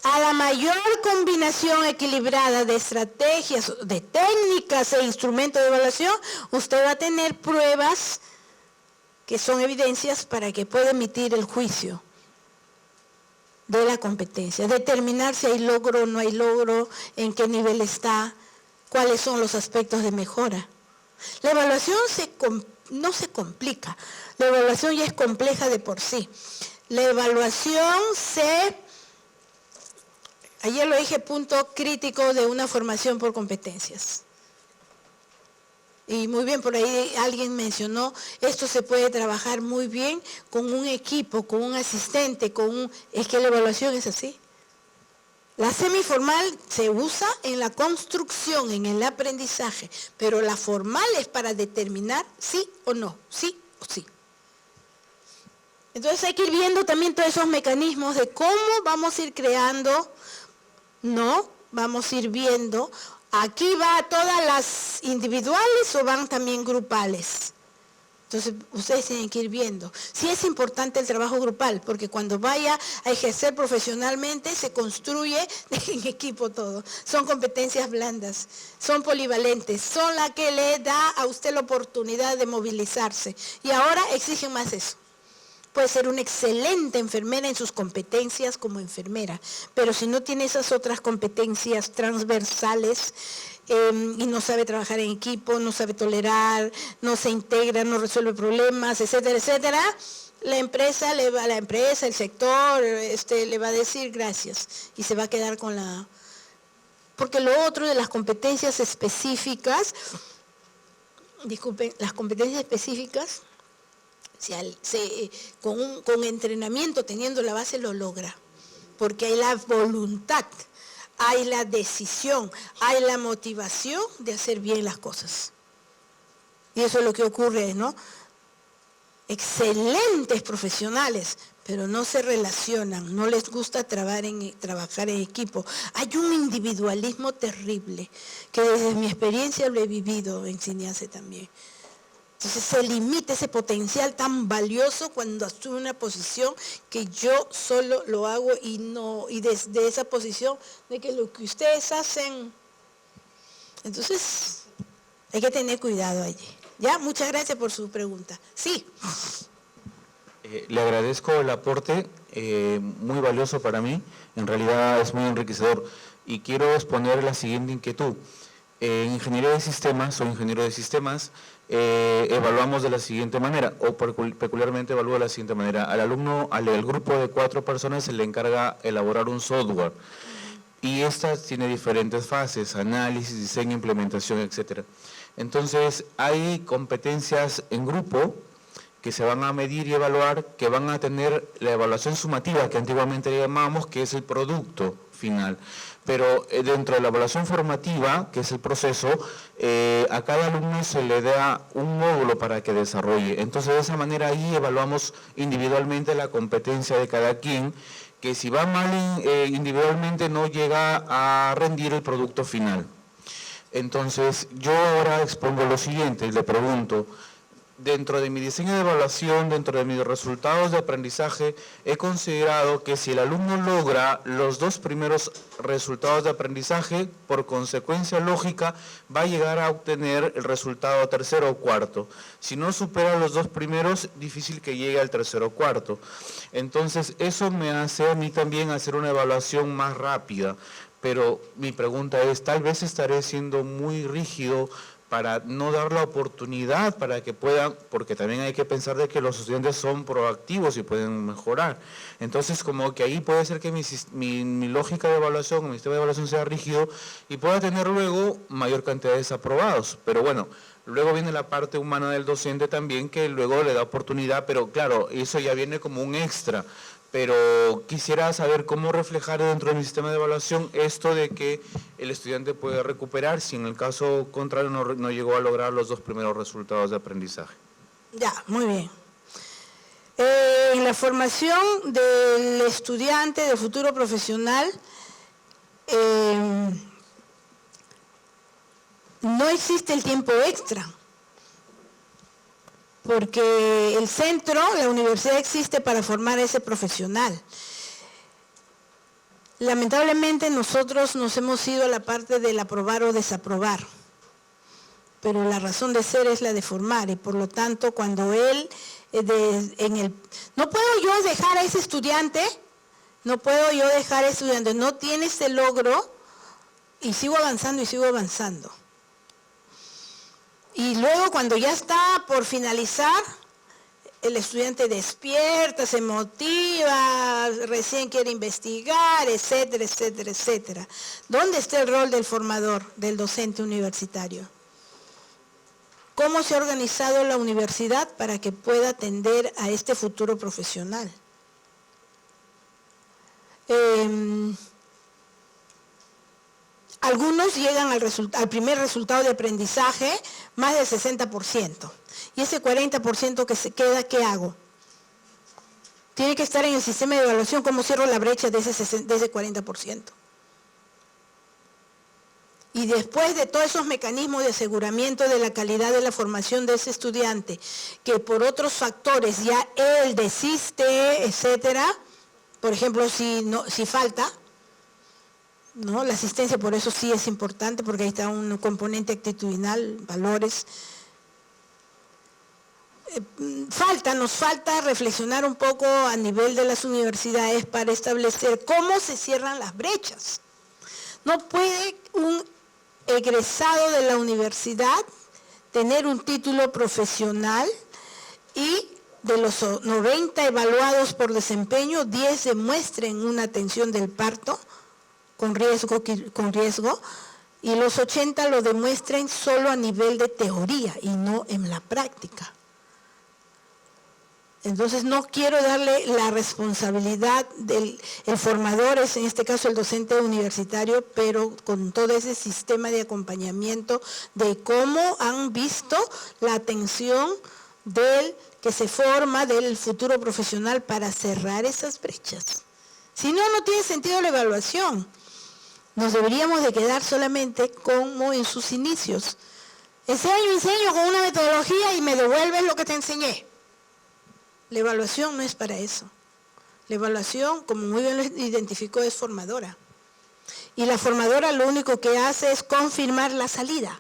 Speaker 1: A la mayor combinación equilibrada de estrategias, de técnicas e instrumentos de evaluación, usted va a tener pruebas que son evidencias para que pueda emitir el juicio de la competencia, determinar si hay logro o no hay logro, en qué nivel está, cuáles son los aspectos de mejora. La evaluación no se complica, la evaluación ya es compleja de por sí. La evaluación ayer lo dije, punto crítico de una formación por competencias. Y muy bien, por ahí alguien mencionó, esto se puede trabajar muy bien con un equipo, con un asistente, es que la evaluación es así. La semiformal se usa en la construcción, en el aprendizaje, pero la formal es para determinar sí o no, sí o sí. Entonces hay que ir viendo también todos esos mecanismos de cómo vamos a ir creando. No, vamos a ir viendo, aquí va todas las individuales o van también grupales. Entonces, ustedes tienen que ir viendo. Sí es importante el trabajo grupal, porque cuando vaya a ejercer profesionalmente se construye en equipo todo. Son competencias blandas, son polivalentes, son las que le da a usted la oportunidad de movilizarse. Y ahora exigen más eso. Puede ser una excelente enfermera en sus competencias como enfermera, pero si no tiene esas otras competencias transversales y no sabe trabajar en equipo, no sabe tolerar, no se integra, no resuelve problemas, etcétera, etcétera, la empresa, el sector, le va a decir gracias y se va a quedar con la... Porque lo otro de las competencias específicas, disculpen, las competencias específicas, con entrenamiento, teniendo la base, lo logra. Porque hay la voluntad, hay la decisión, hay la motivación de hacer bien las cosas. Y eso es lo que ocurre, ¿no? Excelentes profesionales, pero no se relacionan, no les gusta trabajar en equipo. Hay un individualismo terrible, que desde mi experiencia lo he vivido en Cinease también. Entonces se limita ese potencial tan valioso cuando asume una posición que yo solo lo hago y desde esa posición de que lo que ustedes hacen. Entonces hay que tener cuidado allí. Ya, muchas gracias por su pregunta. Sí.
Speaker 4: Le agradezco el aporte, muy valioso para mí, en realidad es muy enriquecedor. Y quiero exponer la siguiente inquietud. En ingeniería de sistemas o ingeniero de sistemas, evaluamos de la siguiente manera, o peculiarmente evalúa de la siguiente manera. Al alumno, al grupo de 4 personas se le encarga elaborar un software. Y esta tiene diferentes fases, análisis, diseño, implementación, etc. Entonces, hay competencias en grupo que se van a medir y evaluar, que van a tener la evaluación sumativa, que antiguamente le llamábamos, que es el producto final. Pero dentro de la evaluación formativa, que es el proceso, a cada alumno se le da un módulo para que desarrolle. Entonces, de esa manera ahí evaluamos individualmente la competencia de cada quien, que si va mal individualmente no llega a rendir el producto final. Entonces, yo ahora expongo lo siguiente, le pregunto, dentro de mi diseño de evaluación, dentro de mis resultados de aprendizaje, he considerado que si el alumno logra los 2 primeros resultados de aprendizaje, por consecuencia lógica, va a llegar a obtener el resultado tercero o cuarto. Si no supera los 2 primeros, difícil que llegue al tercero o cuarto. Entonces, eso me hace a mí también hacer una evaluación más rápida. Pero mi pregunta es, tal vez estaré siendo muy rígido para no dar la oportunidad para que puedan, porque también hay que pensar de que los estudiantes son proactivos y pueden mejorar. Entonces, como que ahí puede ser que mi lógica de evaluación, mi sistema de evaluación sea rígido y pueda tener luego mayor cantidad de desaprobados. Pero bueno, luego viene la parte humana del docente también, que luego le da oportunidad, pero claro, eso ya viene como un extra. Pero quisiera saber cómo reflejar dentro de mi sistema de evaluación esto de que el estudiante puede recuperar si en el caso contrario no llegó a lograr los 2 primeros resultados de aprendizaje.
Speaker 1: Ya, muy bien. En la formación del estudiante, del futuro profesional, no existe el tiempo extra, porque el centro, la universidad existe para formar a ese profesional. Lamentablemente nosotros nos hemos ido a la parte del aprobar o desaprobar, pero la razón de ser es la de formar, y por lo tanto cuando él, no puedo yo dejar a ese estudiante, no tiene ese logro, y sigo avanzando y sigo avanzando. Y luego cuando ya está por finalizar, el estudiante despierta, se motiva, recién quiere investigar, etcétera, etcétera, etcétera. ¿Dónde está el rol del formador, del docente universitario? ¿Cómo se ha organizado la universidad para que pueda atender a este futuro profesional? Algunos llegan al primer resultado de aprendizaje más del 60%. Y ese 40% que se queda, ¿qué hago? Tiene que estar en el sistema de evaluación. ¿Cómo cierro la brecha de ese 40%? Y después de todos esos mecanismos de aseguramiento de la calidad de la formación de ese estudiante, que por otros factores ya él desiste, etcétera, por ejemplo, si falta, ¿no? La asistencia por eso sí es importante, porque ahí está un componente actitudinal, valores. Nos falta reflexionar un poco a nivel de las universidades para establecer cómo se cierran las brechas. No puede un egresado de la universidad tener un título profesional y de los 90 evaluados por desempeño, 10 demuestren una atención del parto con riesgo, y los 80 lo demuestren solo a nivel de teoría y no en la práctica. Entonces no quiero darle la responsabilidad del formador, es en este caso el docente universitario, pero con todo ese sistema de acompañamiento de cómo han visto la atención del que se forma, del futuro profesional, para cerrar esas brechas. Si no, no tiene sentido la evaluación. Nos deberíamos de quedar solamente como en sus inicios. Enseño con una metodología y me devuelves lo que te enseñé. La evaluación no es para eso. La evaluación, como muy bien lo identificó, es formadora. Y la formadora lo único que hace es confirmar la salida.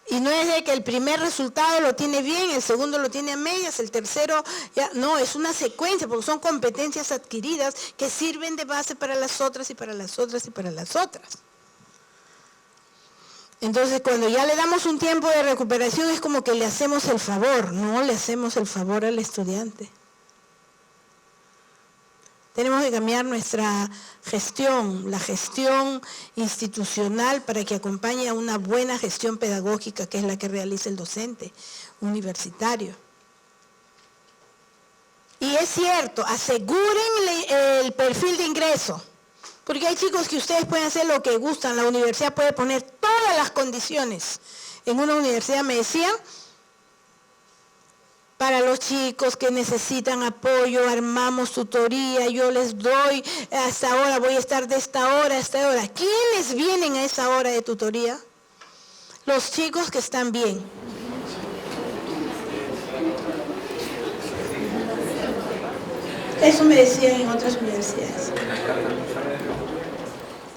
Speaker 1: Y no es de que el primer resultado lo tiene bien, el segundo lo tiene a medias, el tercero, ya, no, es una secuencia, porque son competencias adquiridas que sirven de base para las otras y para las otras y para las otras. Entonces, cuando ya le damos un tiempo de recuperación, es como que le hacemos el favor, no le hacemos el favor al estudiante. Tenemos que cambiar nuestra gestión, la gestión institucional, para que acompañe a una buena gestión pedagógica, que es la que realiza el docente universitario. Y es cierto, aseguren el perfil de ingreso, porque hay chicos que ustedes pueden hacer lo que gustan, la universidad puede poner todas las condiciones. En una universidad me decían, para los chicos que necesitan apoyo, armamos tutoría, yo les doy hasta ahora, voy a estar de esta hora a esta hora. ¿Quiénes vienen a esa hora de tutoría? Los chicos que están bien. Eso me decían en otras universidades.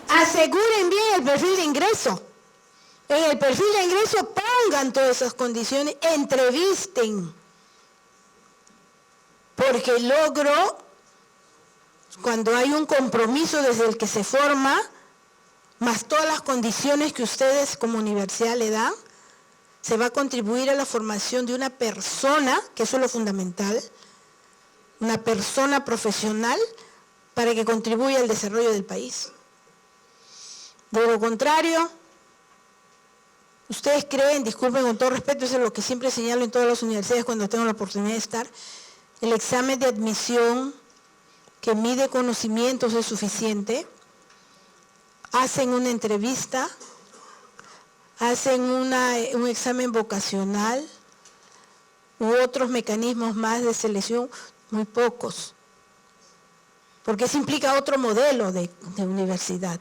Speaker 1: Aseguren bien el perfil de ingreso. En el perfil de ingreso pongan todas esas condiciones, entrevisten. Porque el logro, cuando hay un compromiso desde el que se forma, más todas las condiciones que ustedes como universidad le dan, se va a contribuir a la formación de una persona, que eso es lo fundamental, una persona profesional para que contribuya al desarrollo del país. De lo contrario, ustedes creen, disculpen con todo respeto, eso es lo que siempre señalo en todas las universidades cuando tengo la oportunidad de estar, el examen de admisión que mide conocimientos es suficiente, hacen una entrevista, hacen un examen vocacional, u otros mecanismos más de selección, muy pocos. Porque eso implica otro modelo de universidad.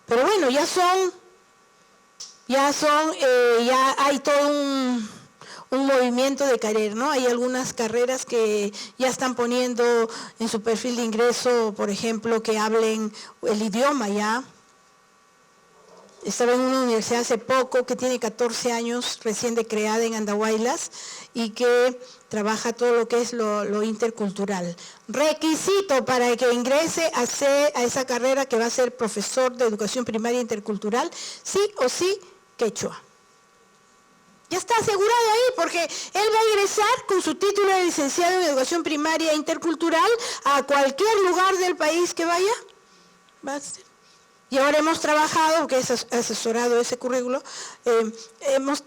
Speaker 1: Pero bueno, ya hay todo un movimiento de querer, ¿no? Hay algunas carreras que ya están poniendo en su perfil de ingreso, por ejemplo, que hablen el idioma ya. Estaba en una universidad hace poco que tiene 14 años, recién creada en Andahuaylas, y que trabaja todo lo que es lo intercultural. Requisito para que ingrese a esa carrera que va a ser profesor de educación primaria intercultural, sí o sí quechua. Ya está asegurado ahí, porque él va a ingresar con su título de licenciado en educación primaria intercultural a cualquier lugar del país que vaya. Va a ser. Y ahora hemos trabajado, que es asesorado ese currículo, hemos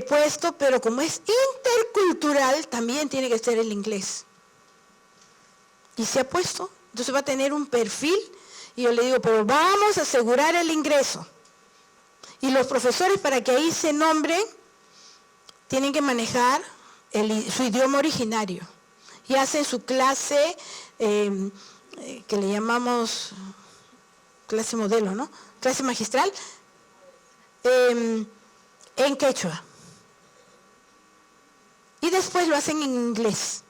Speaker 1: puesto, pero como es intercultural, también tiene que ser el inglés. Y se ha puesto, entonces va a tener un perfil, y yo le digo, pero vamos a asegurar el ingreso. Y los profesores, para que ahí se nombren, tienen que manejar su idioma originario. Y hacen su clase, que le llamamos clase modelo, ¿no? Clase magistral, en quechua. Y después lo hacen en inglés.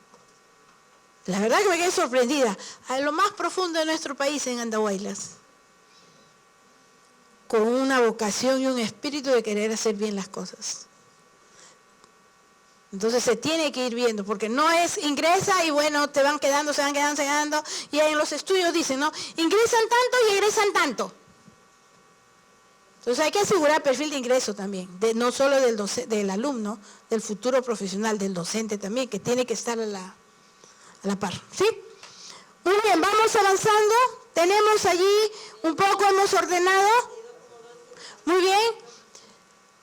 Speaker 1: La verdad que me quedé sorprendida. A lo más profundo de nuestro país, en Andahuaylas. Con una vocación y un espíritu de querer hacer bien las cosas. Entonces se tiene que ir viendo, porque no es ingresa y bueno, se van quedando, y en los estudios dicen, ¿no? Ingresan tanto y egresan tanto. Entonces hay que asegurar perfil de ingreso también, no solo del alumno, del futuro profesional, del docente también, que tiene que estar a la par, ¿sí? Muy bien, vamos avanzando, tenemos allí un poco, hemos ordenado. Muy bien,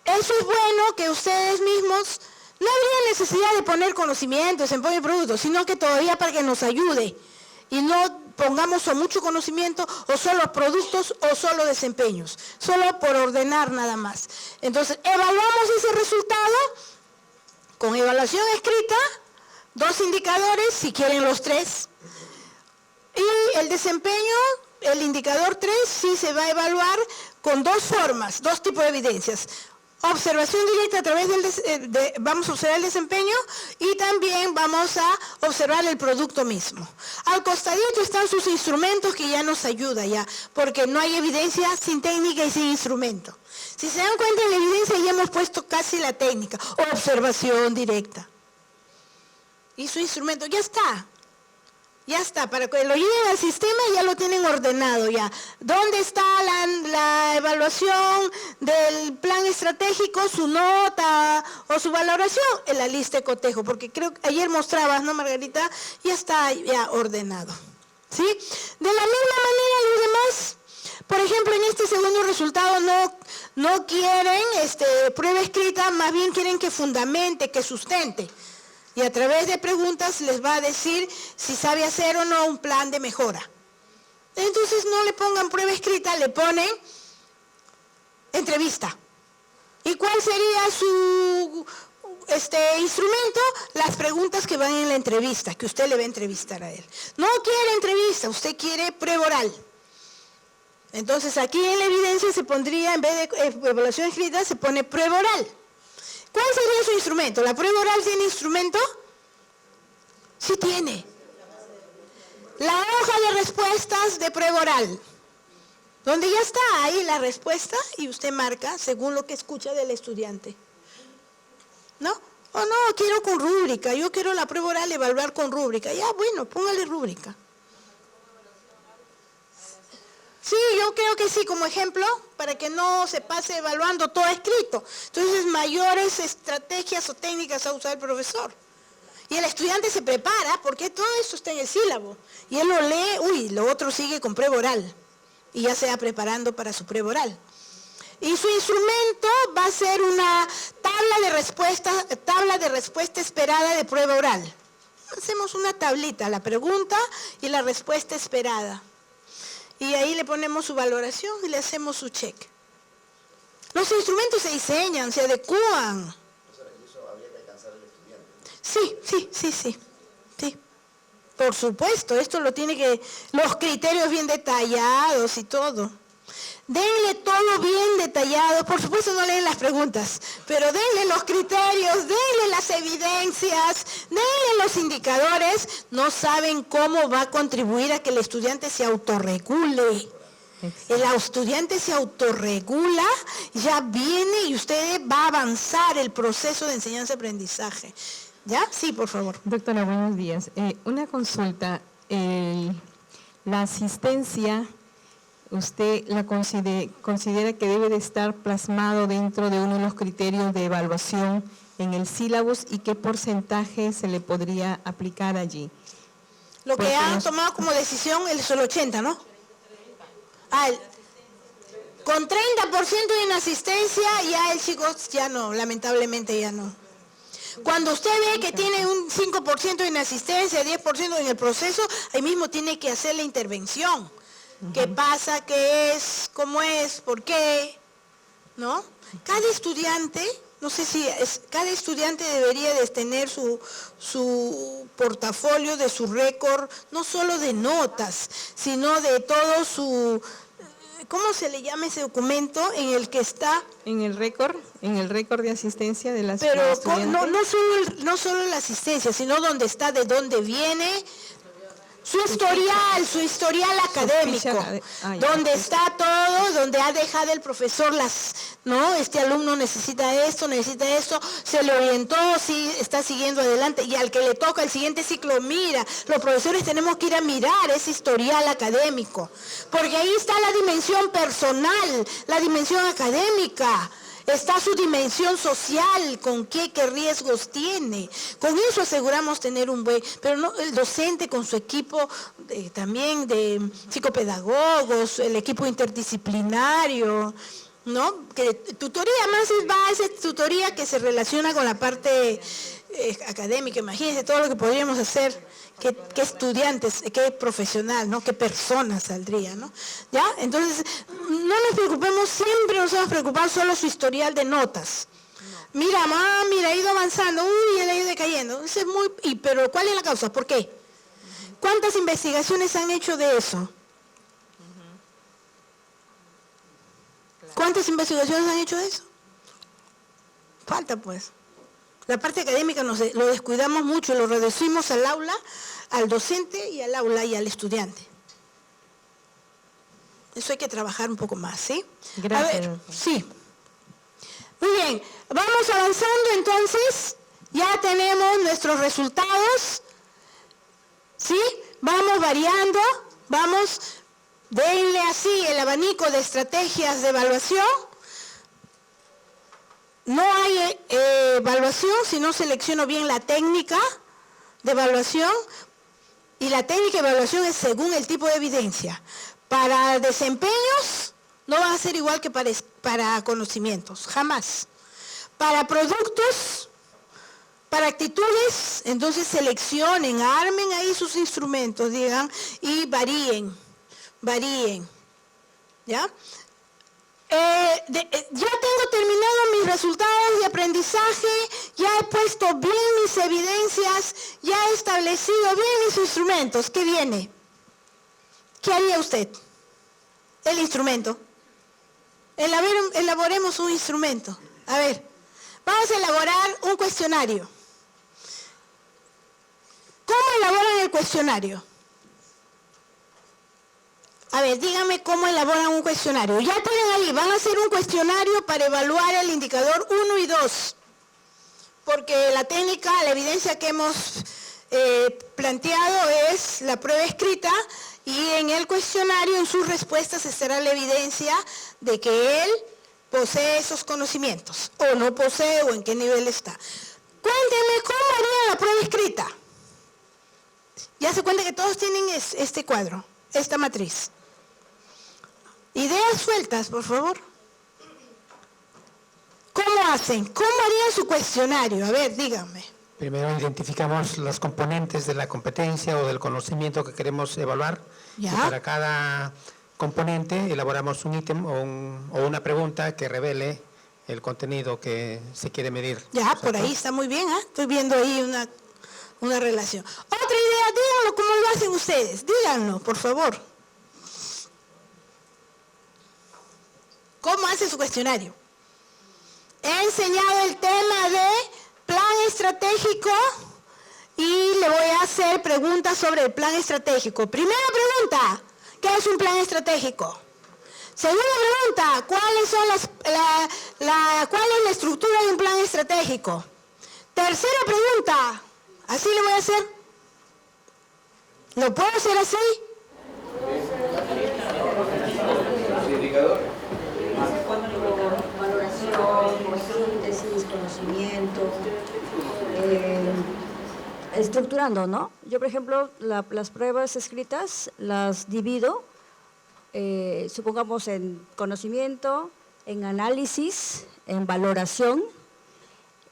Speaker 1: eso es bueno que ustedes mismos. No habría necesidad de poner conocimientos, en y productos, sino que todavía para que nos ayude y no pongamos o mucho conocimiento o solo productos o solo desempeños, solo por ordenar nada más. Entonces, evaluamos ese resultado con evaluación escrita, 2 indicadores, si quieren los 3, y el desempeño, el indicador 3, sí se va a evaluar con 2 formas, 2 tipos de evidencias. Observación directa a través vamos a observar el desempeño y también vamos a observar el producto mismo. Al costadito están sus instrumentos que ya nos ayuda ya, porque no hay evidencia sin técnica y sin instrumento. Si se dan cuenta en la evidencia ya hemos puesto casi la técnica, observación directa. Y su instrumento ya está. Ya está, para que lo lleven al sistema ya lo tienen ordenado ya. ¿Dónde está la evaluación del plan estratégico, su nota o su valoración? En la lista de cotejo, porque creo que ayer mostrabas, ¿no, Margarita? Ya está ya ordenado. ¿Sí? De la misma manera los demás, por ejemplo, en este segundo resultado no quieren prueba escrita, más bien quieren que fundamente, que sustente. Y a través de preguntas les va a decir si sabe hacer o no un plan de mejora. Entonces no le pongan prueba escrita, le ponen entrevista. ¿Y cuál sería su instrumento? Las preguntas que van en la entrevista, que usted le va a entrevistar a él. No quiere entrevista, usted quiere prueba oral. Entonces aquí en la evidencia se pondría, en vez de evaluación escrita, se pone prueba oral. ¿Cuál sería su instrumento? ¿La prueba oral tiene instrumento? Sí tiene. La hoja de respuestas de prueba oral, donde ya está ahí la respuesta y usted marca según lo que escucha del estudiante. ¿No? O no, quiero con rúbrica, yo quiero la prueba oral evaluar con rúbrica. Ya, bueno, póngale rúbrica. Sí, yo creo que sí, como ejemplo, para que no se pase evaluando todo escrito. Entonces, mayores estrategias o técnicas a usar el profesor. Y el estudiante se prepara, porque todo esto está en el sílabo. Y él lo lee, lo otro sigue con prueba oral. Y ya se va preparando para su prueba oral. Y su instrumento va a ser una tabla de respuesta esperada de prueba oral. Hacemos una tablita, la pregunta y la respuesta esperada. Y ahí le ponemos su valoración y le hacemos su check. Los instrumentos se diseñan, se adecúan.
Speaker 5: Eso habría que alcanzar al estudiante.
Speaker 1: Sí. Por supuesto, esto lo tiene que... Los criterios bien detallados y todo. Denle todo bien detallado. Por supuesto no leen las preguntas, pero denle los criterios, denle las evidencias, denle los indicadores. No saben cómo va a contribuir a que el estudiante se autorregule. El estudiante se autorregula, ya viene y usted va a avanzar el proceso de enseñanza-aprendizaje. ¿Ya? Sí, por favor.
Speaker 3: Doctora, buenos días. Una consulta. La asistencia, ¿usted la considera que debe de estar plasmado dentro de uno de los criterios de evaluación en el sílabus y qué porcentaje se le podría aplicar allí?
Speaker 1: Lo que han tomado como decisión es el 80, ¿no? Con 30% de inasistencia ya el chico ya no, lamentablemente ya no. Cuando usted ve que tiene un 5% de inasistencia, 10% en el proceso, ahí mismo tiene que hacer la intervención. ¿Qué pasa? ¿Qué es? ¿Cómo es? ¿Por qué? ¿No? Cada estudiante, no sé si cada estudiante debería de tener su portafolio de su récord, no solo de notas, sino de todo su... ¿Cómo se le llama ese documento en el que está?
Speaker 3: En el récord de asistencia de las
Speaker 1: Pero
Speaker 3: estudiantes.
Speaker 1: no solo la asistencia, sino donde está, de dónde viene, su historial académico, donde está todo, donde ha dejado el profesor este alumno necesita esto, se le orientó, sí, está siguiendo adelante, y al que le toca el siguiente ciclo, mira, los profesores tenemos que ir a mirar ese historial académico, porque ahí está la dimensión personal, la dimensión académica. Está su dimensión social, con qué riesgos tiene. Con eso aseguramos tener un buen... Pero no, el docente con su equipo también de psicopedagogos, el equipo interdisciplinario, ¿no? Que tutoría más es base, tutoría que se relaciona con la parte académica. Imagínense todo lo que podríamos hacer. ¿Qué estudiantes, qué profesional, ¿no? Qué persona saldría, ¿no? ¿Ya? Entonces, no nos preocupemos, siempre nos hemos preocupado solo su historial de notas. No. Mira, ha ido avanzando, él ha ido decayendo. Eso es pero ¿cuál es la causa? ¿Por qué? ¿Cuántas investigaciones han hecho de eso? ¿Cuántas investigaciones han hecho de eso? Falta, pues. La parte académica lo descuidamos mucho, lo reducimos al aula, al docente y al aula y al estudiante. Eso hay que trabajar un poco más, ¿sí?
Speaker 3: Gracias.
Speaker 1: A ver, sí. Muy bien, vamos avanzando entonces, ya tenemos nuestros resultados, ¿sí? Vamos variando, denle así el abanico de estrategias de evaluación. No hay evaluación si no selecciono bien la técnica de evaluación, y la técnica de evaluación es según el tipo de evidencia. Para desempeños no va a ser igual que para conocimientos, jamás. Para productos, para actitudes, entonces seleccionen, armen ahí sus instrumentos, digan, y varíen, ¿ya? Ya tengo terminado mis resultados de aprendizaje, ya he puesto bien mis evidencias, ya he establecido bien mis instrumentos. ¿Qué viene? ¿Qué haría usted? El instrumento. Elaboremos un instrumento. A ver, vamos a elaborar un cuestionario. ¿Cómo elaboran el cuestionario? A ver, díganme cómo elaboran un cuestionario. Ya tienen ahí, van a hacer un cuestionario para evaluar el indicador 1 y 2. Porque la técnica, la evidencia que hemos planteado es la prueba escrita, y en el cuestionario, en sus respuestas, estará la evidencia de que él posee esos conocimientos, o no posee, o en qué nivel está. Cuéntenme cómo harían la prueba escrita. Ya se cuenta que todos tienen este cuadro, esta matriz. Ideas sueltas, por favor. ¿Cómo hacen? ¿Cómo harían su cuestionario? A ver, díganme.
Speaker 2: Primero identificamos los componentes de la competencia o del conocimiento que queremos evaluar.
Speaker 1: ¿Ya?
Speaker 2: Y para cada componente elaboramos un ítem o una pregunta que revele el contenido que se quiere medir.
Speaker 1: Ya, por ahí está muy bien, ¿ah? Estoy viendo ahí una relación. Otra idea, díganlo cómo lo hacen ustedes, díganlo, por favor. ¿Cómo hace su cuestionario? He enseñado el tema de plan estratégico y le voy a hacer preguntas sobre el plan estratégico. Primera pregunta, ¿qué es un plan estratégico? Segunda pregunta, ¿cuál es la estructura de un plan estratégico? Tercera pregunta, así le voy a hacer. ¿Lo puedo hacer así?
Speaker 5: Indicador.
Speaker 6: Valoración, síntesis, conocimiento, estructurando, ¿no? Yo, por ejemplo, las pruebas escritas las divido, supongamos, en conocimiento, en análisis, en valoración,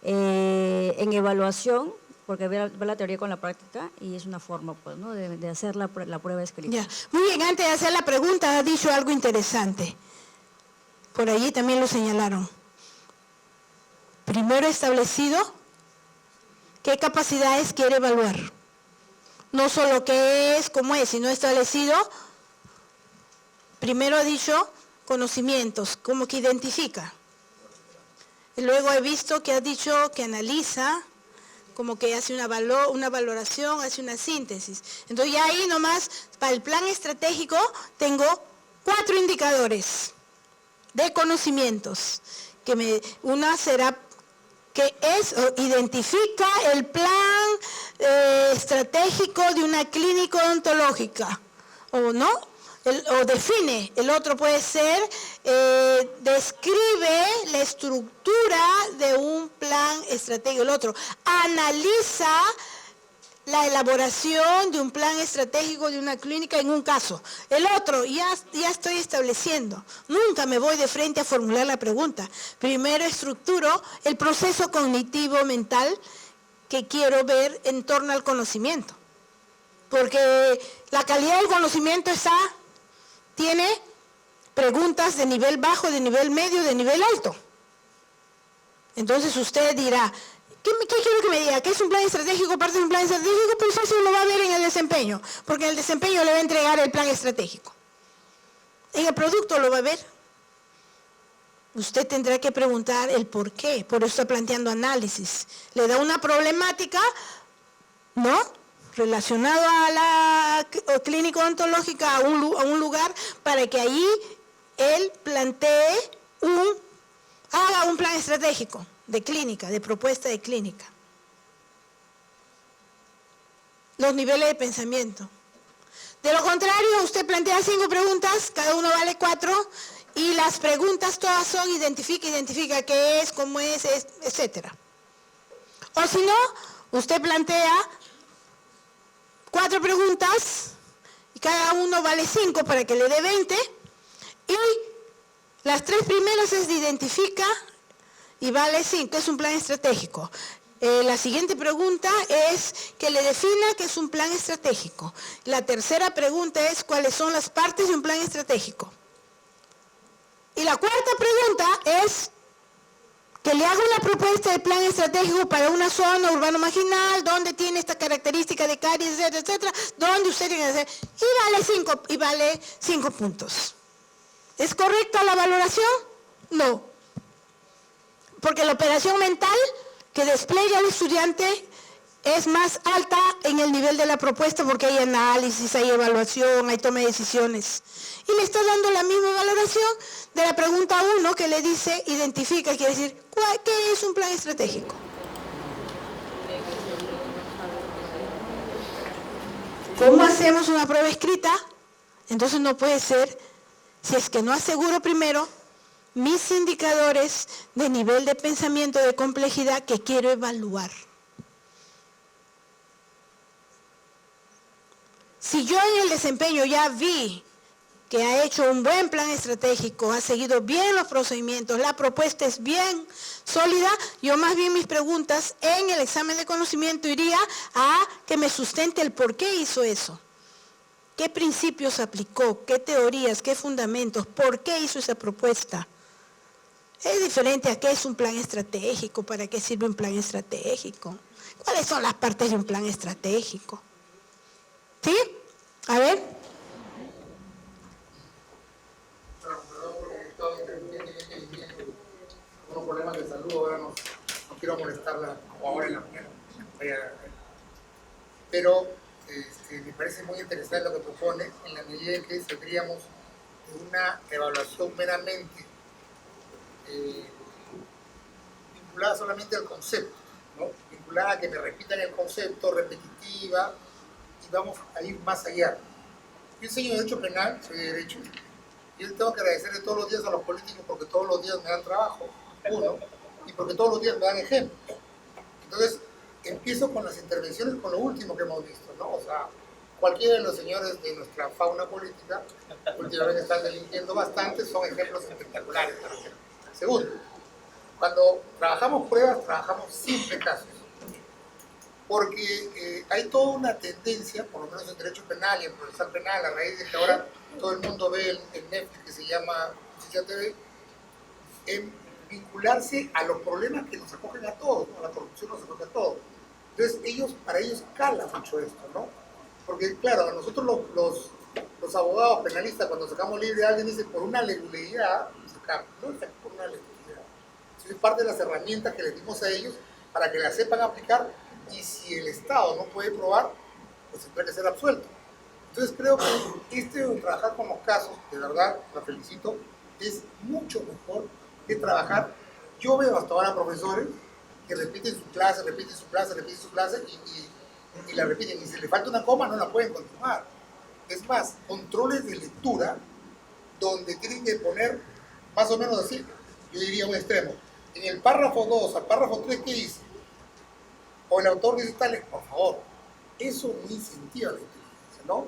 Speaker 6: en evaluación, porque ve la teoría con la práctica y es una forma, pues, ¿no?, de hacer la prueba escrita.
Speaker 1: Ya. Muy bien, antes de hacer la pregunta ha dicho algo interesante. Por allí también lo señalaron. Primero establecido qué capacidades quiere evaluar. No solo qué es, cómo es, sino establecido. Primero ha dicho conocimientos, como que identifica. Y luego he visto que ha dicho que analiza, como que hace una valoración, hace una síntesis. Entonces ya ahí nomás, para el plan estratégico, tengo 4 indicadores de conocimientos. Una será que identifica el plan estratégico de una clínica odontológica, o no, o define. El otro puede ser, describe la estructura de un plan estratégico. El otro, analiza la elaboración de un plan estratégico de una clínica en un caso. El otro, ya estoy estableciendo. Nunca me voy de frente a formular la pregunta. Primero estructuro el proceso cognitivo mental que quiero ver en torno al conocimiento. Porque la calidad del conocimiento tiene preguntas de nivel bajo, de nivel medio, de nivel alto. Entonces usted dirá, ¿qué quiero que me diga? ¿Qué es un plan estratégico? Parte de un plan estratégico, pues eso lo va a ver en el desempeño, porque en el desempeño le va a entregar el plan estratégico. En el producto lo va a ver. Usted tendrá que preguntar el por qué, por eso está planteando análisis. Le da una problemática, ¿no?, relacionado a la clínica odontológica, a un lugar, para que ahí él plantee haga un plan estratégico de clínica, de propuesta de clínica. Los niveles de pensamiento. De lo contrario, usted plantea 5 preguntas, cada uno vale 4, y las preguntas todas son identifica qué es, cómo es, etc. O si no, usted plantea 4 preguntas, y cada uno vale 5 para que le dé 20, y las 3 primeras es de identifica, y vale 5, es un plan estratégico. La siguiente pregunta es que le defina qué es un plan estratégico. La tercera pregunta es cuáles son las partes de un plan estratégico. Y la cuarta pregunta es que le haga una propuesta de plan estratégico para una zona urbano marginal, donde tiene esta característica de caries, etcétera, etcétera, donde usted tiene que hacer, y vale 5 puntos. ¿Es correcta la valoración? No. Porque la operación mental que despliega el estudiante es más alta en el nivel de la propuesta, porque hay análisis, hay evaluación, hay toma de decisiones. Y le está dando la misma valoración de la pregunta 1 que le dice, identifica, quiere decir, ¿qué es un plan estratégico? ¿Cómo hacemos una prueba escrita? Entonces no puede ser, si es que no aseguro primero mis indicadores de nivel de pensamiento, de complejidad que quiero evaluar. Si yo en el desempeño ya vi que ha hecho un buen plan estratégico, ha seguido bien los procedimientos, la propuesta es bien sólida, yo más bien mis preguntas en el examen de conocimiento iría a que me sustente el por qué hizo eso. ¿Qué principios aplicó? ¿Qué teorías? ¿Qué fundamentos? ¿Por qué hizo esa propuesta? Es diferente a qué es un plan estratégico, para qué sirve un plan estratégico, cuáles son las partes de un plan estratégico. ¿Sí? A ver.
Speaker 7: Unos problemas de salud, ahora no quiero molestarla como ahora en la mañana. Pero me parece muy interesante lo que propone, en la medida en que saldríamos de una evaluación meramente vinculada solamente al concepto, ¿no? Vinculada a que me repitan el concepto, repetitiva, y vamos a ir más allá. Yo enseño Derecho Penal, soy de Derecho, y yo tengo que agradecerle todos los días a los políticos porque todos los días me dan trabajo, uno, y porque todos los días me dan ejemplos. Entonces, empiezo con las intervenciones, con lo último que hemos visto, ¿no? O sea, cualquiera de los señores de nuestra fauna política, últimamente están delinquiendo bastante, son ejemplos espectaculares. Segundo, cuando trabajamos pruebas, trabajamos sin casos, porque hay toda una tendencia, por lo menos en Derecho Penal y en Procesal Penal, a raíz de que ahora todo el mundo ve el Netflix que se llama Justicia TV, en vincularse a los problemas que nos acogen a todos, ¿no? La corrupción nos acoge a todos. Entonces, para ellos cala mucho esto, ¿no? Porque, claro, a nosotros los abogados penalistas, cuando sacamos libre a alguien, dicen por una legalidad, no es por una legalidad. Es parte de las herramientas que les dimos a ellos para que las sepan aplicar, y si el Estado no puede probar, pues tendrá que ser absuelto. Entonces, creo que trabajar con los casos, de verdad, la felicito, es mucho mejor que trabajar. Yo veo hasta ahora profesores que repiten su clase y la repiten, y si le falta una coma no la pueden continuar. Es más, controles de lectura donde tienen que poner más o menos así, yo diría un extremo, en el párrafo 2 al párrafo 3, ¿qué dice? O el autor dice tal, por favor, eso no incentiva la inteligencia, ¿no?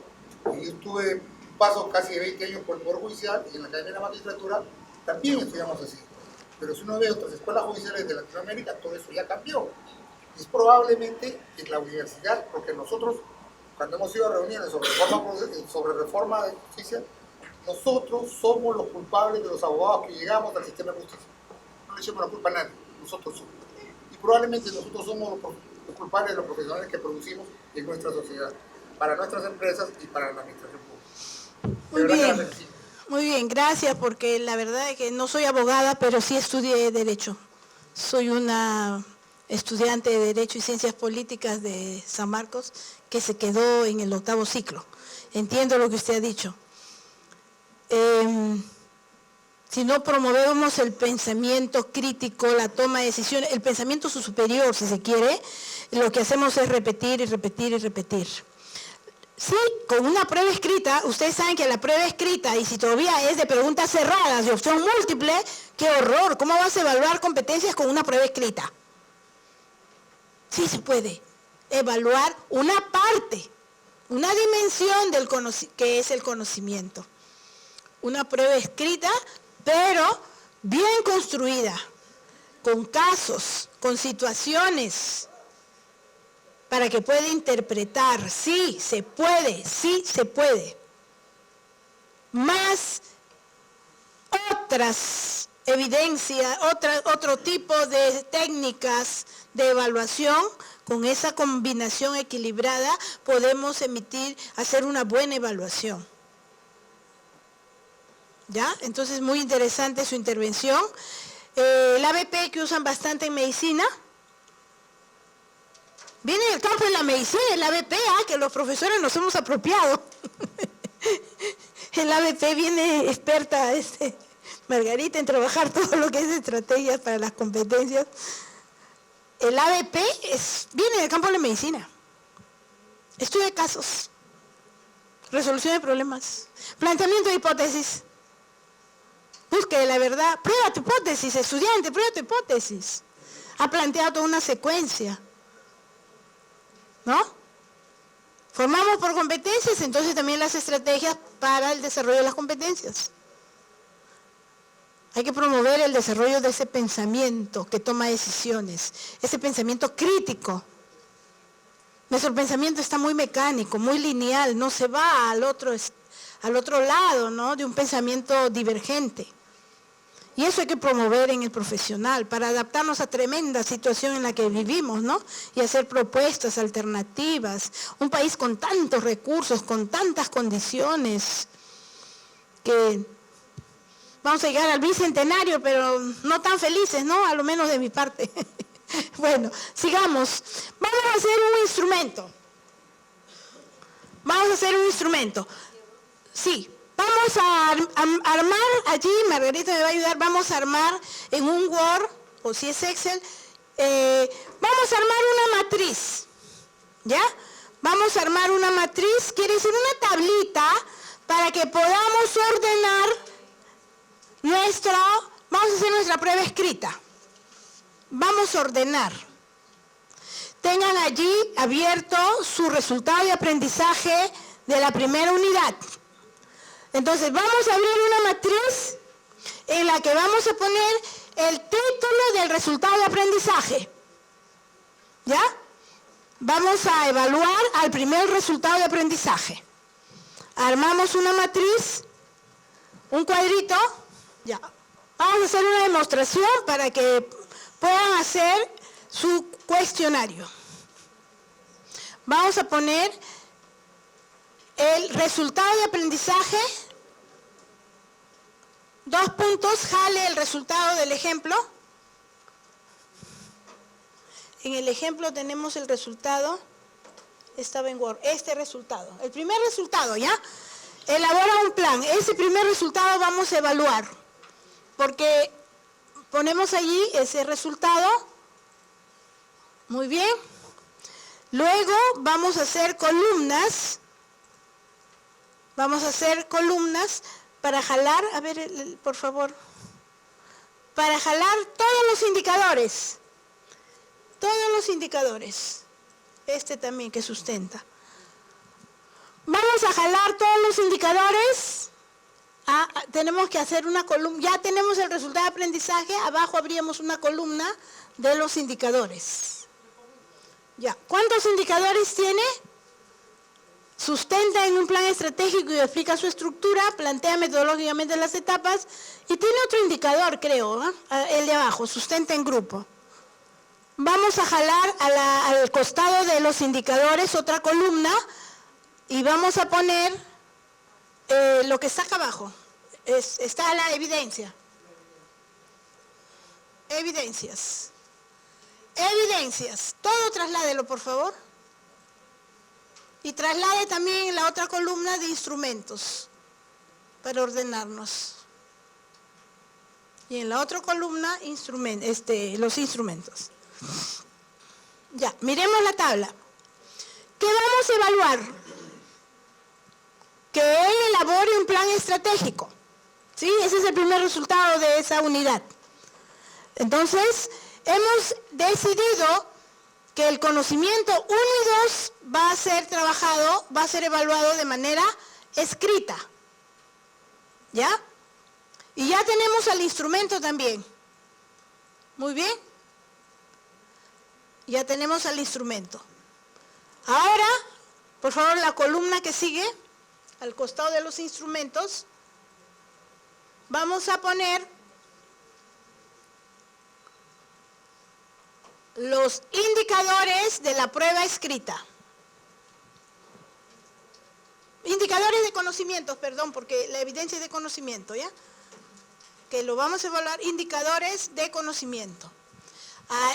Speaker 7: Yo paso casi de 20 años por el Poder Judicial, y en la Academia de la Magistratura también estudiamos así. Pero si uno ve otras escuelas judiciales de Latinoamérica, todo eso ya cambió. Es probablemente en la universidad, porque nosotros, cuando hemos ido a reuniones sobre reforma de justicia, nosotros somos los culpables de los abogados que llegamos al sistema de justicia. No le echemos la culpa a nadie, nosotros somos. Y probablemente nosotros somos los culpables de los profesionales que producimos en nuestra sociedad, para nuestras empresas y para la administración pública.
Speaker 1: Muy bien, gracias, porque la verdad es que no soy abogada, pero sí estudié Derecho. Soy una estudiante de Derecho y Ciencias Políticas de San Marcos que se quedó en el 8º ciclo. Entiendo lo que usted ha dicho. Si no promovemos el pensamiento crítico, la toma de decisiones, el pensamiento superior, si se quiere, lo que hacemos es repetir y repetir y repetir. Sí, con una prueba escrita, ustedes saben que la prueba escrita, y si todavía es de preguntas cerradas, de opción múltiple, ¡qué horror! ¿Cómo vas a evaluar competencias con una prueba escrita? Sí se puede evaluar una parte, una dimensión del que es el conocimiento. Una prueba escrita, pero bien construida, con casos, con situaciones, para que pueda interpretar. Sí, se puede, sí se puede. Más otras evidencias, otro tipo de técnicas de evaluación, con esa combinación equilibrada podemos hacer una buena evaluación. ¿Ya? Entonces, muy interesante su intervención. El ABP que usan bastante en medicina, viene del campo de la medicina, el ABP, que los profesores nos hemos apropiado. El ABP viene experta, Margarita, en trabajar todo lo que es estrategias para las competencias. El ABP viene del campo de la medicina. Estudia casos, resolución de problemas, planteamiento de hipótesis, búsqueda de la verdad, prueba tu hipótesis, estudiante, prueba tu hipótesis. Ha planteado toda una secuencia, ¿no? Formamos por competencias, entonces también las estrategias para el desarrollo de las competencias. Hay que promover el desarrollo de ese pensamiento que toma decisiones, ese pensamiento crítico. Nuestro pensamiento está muy mecánico, muy lineal, no se va al otro lado, ¿no?, de un pensamiento divergente. Y eso hay que promover en el profesional para adaptarnos a tremenda situación en la que vivimos, ¿no? Y hacer propuestas alternativas. Un país con tantos recursos, con tantas condiciones, que vamos a llegar al bicentenario, pero no tan felices, ¿no? A lo menos de mi parte. Bueno, sigamos. Vamos a hacer un instrumento. Vamos a hacer un instrumento. Sí. Vamos a armar allí, Margarita me va a ayudar, vamos a armar en un Word, o si es Excel, vamos a armar una matriz, ¿ya? Vamos a armar una matriz, quiere decir una tablita, para que podamos ordenar vamos a hacer nuestra prueba escrita. Vamos a ordenar. Tengan allí abierto su resultado de aprendizaje de la primera unidad. Entonces vamos a abrir una matriz en la que vamos a poner el título del resultado de aprendizaje. ¿Ya? Vamos a evaluar al primer resultado de aprendizaje. Armamos una matriz, un cuadrito. Ya. Vamos a hacer una demostración para que puedan hacer su cuestionario. Vamos a poner el resultado de aprendizaje, 2 puntos, jale el resultado del ejemplo. En el ejemplo tenemos el resultado, estaba en Word, este resultado. El primer resultado, ¿ya? Elabora un plan. Ese primer resultado vamos a evaluar, porque ponemos allí ese resultado. Muy bien. Luego vamos a hacer columnas. Vamos a hacer columnas para jalar, a ver, por favor, para jalar todos los indicadores. Todos los indicadores. Este también que sustenta. Vamos a jalar todos los indicadores. Tenemos que hacer una columna. Ya tenemos el resultado de aprendizaje. Abajo abríamos una columna de los indicadores. Ya. ¿Cuántos indicadores tiene? Sustenta en un plan estratégico y explica su estructura, plantea metodológicamente las etapas y tiene otro indicador, creo, ¿eh? El de abajo, sustenta en grupo. Vamos a jalar al costado de los indicadores otra columna y vamos a poner lo que está acá abajo. Está la evidencia. Evidencias. Evidencias. Todo trasládelo, por favor. Y traslade también la otra columna de instrumentos para ordenarnos. Y en la otra columna los instrumentos. Ya, miremos la tabla. ¿Qué vamos a evaluar? Que él elabore un plan estratégico. ¿Sí? Ese es el primer resultado de esa unidad. Entonces, hemos decidido que el conocimiento 1 y 2 va a ser trabajado, va a ser evaluado de manera escrita. ¿Ya? Y ya tenemos al instrumento también. Muy bien. Ya tenemos al instrumento. Ahora, por favor, la columna que sigue, al costado de los instrumentos, vamos a poner los indicadores de la prueba escrita. Indicadores de conocimientos, perdón, porque la evidencia es de conocimiento, ¿ya? Que lo vamos a evaluar, indicadores de conocimiento.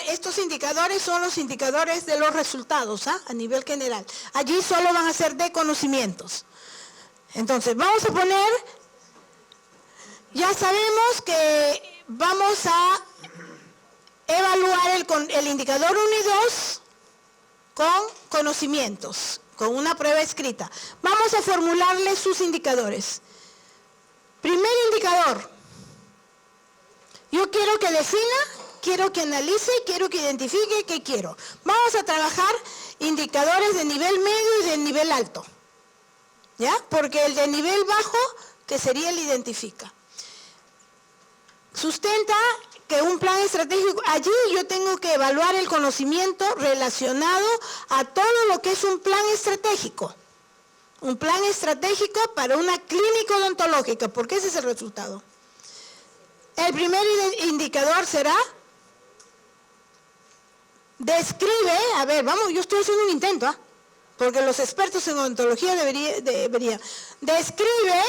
Speaker 1: Estos indicadores son los indicadores de los resultados, a nivel general. Allí solo van a ser de conocimientos. Entonces, vamos a poner, ya sabemos que vamos a evaluar el indicador 1 y 2 con conocimientos, con una prueba escrita. Vamos a formularle sus indicadores. Primer indicador. Yo quiero que defina, quiero que analice, quiero que identifique qué quiero. Vamos a trabajar indicadores de nivel medio y de nivel alto. ¿Ya? Porque el de nivel bajo, que sería el identifica. Sustenta que un plan estratégico, allí yo tengo que evaluar el conocimiento relacionado a todo lo que es un plan estratégico. Un plan estratégico para una clínica odontológica, porque ese es el resultado. El primer indicador será, describe, a ver, vamos, yo estoy haciendo un intento, porque los expertos en odontología deberían, describe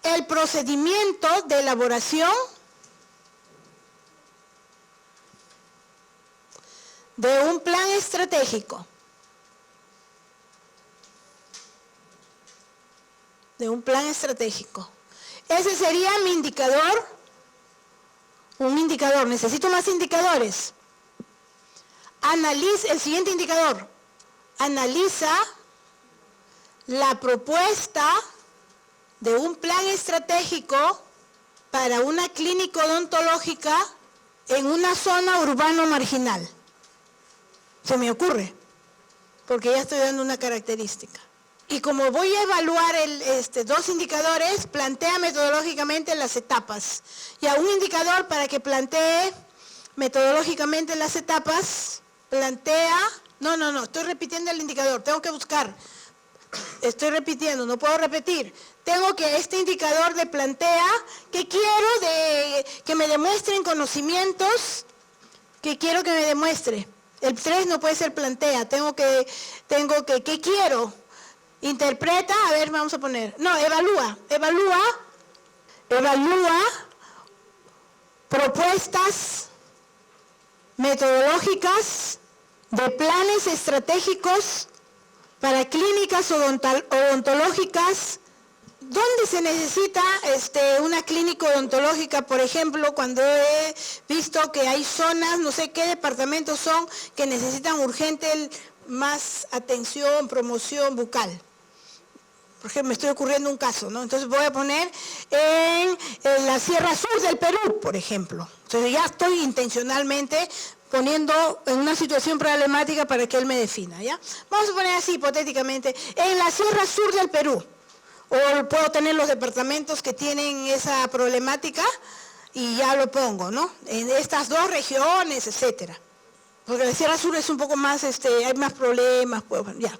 Speaker 1: el procedimiento de elaboración de un plan estratégico. De un plan estratégico. Ese sería mi indicador. Un indicador. Necesito más indicadores. Analiza el siguiente indicador. Analiza la propuesta de un plan estratégico para una clínica odontológica en una zona urbano marginal. Se me ocurre, porque ya estoy dando una característica. Y como voy a evaluar dos indicadores, plantea metodológicamente las etapas. Y a un indicador para que plantee metodológicamente las etapas, plantea... No, estoy repitiendo el indicador, tengo que buscar. Estoy repitiendo, no puedo repetir. Tengo que este indicador de plantea, que quiero que me demuestren conocimientos, que quiero que me demuestre. El 3 no puede ser plantea, ¿qué quiero? Interpreta, a ver, vamos a poner, no, evalúa propuestas metodológicas de planes estratégicos para clínicas odontológicas. ¿Dónde se necesita una clínica odontológica? Por ejemplo, cuando he visto que hay zonas, no sé qué departamentos son, que necesitan urgente más atención, promoción bucal. Por ejemplo, me estoy ocurriendo un caso, ¿no? Entonces voy a poner en la Sierra Sur del Perú, por ejemplo. Entonces ya estoy intencionalmente poniendo en una situación problemática para que él me defina, ¿ya? Vamos a poner así, hipotéticamente, en la Sierra Sur del Perú. O puedo tener los departamentos que tienen esa problemática y ya lo pongo, ¿no? En estas dos regiones, etcétera. Porque la Sierra Sur es un poco más, hay más problemas, pues, ya.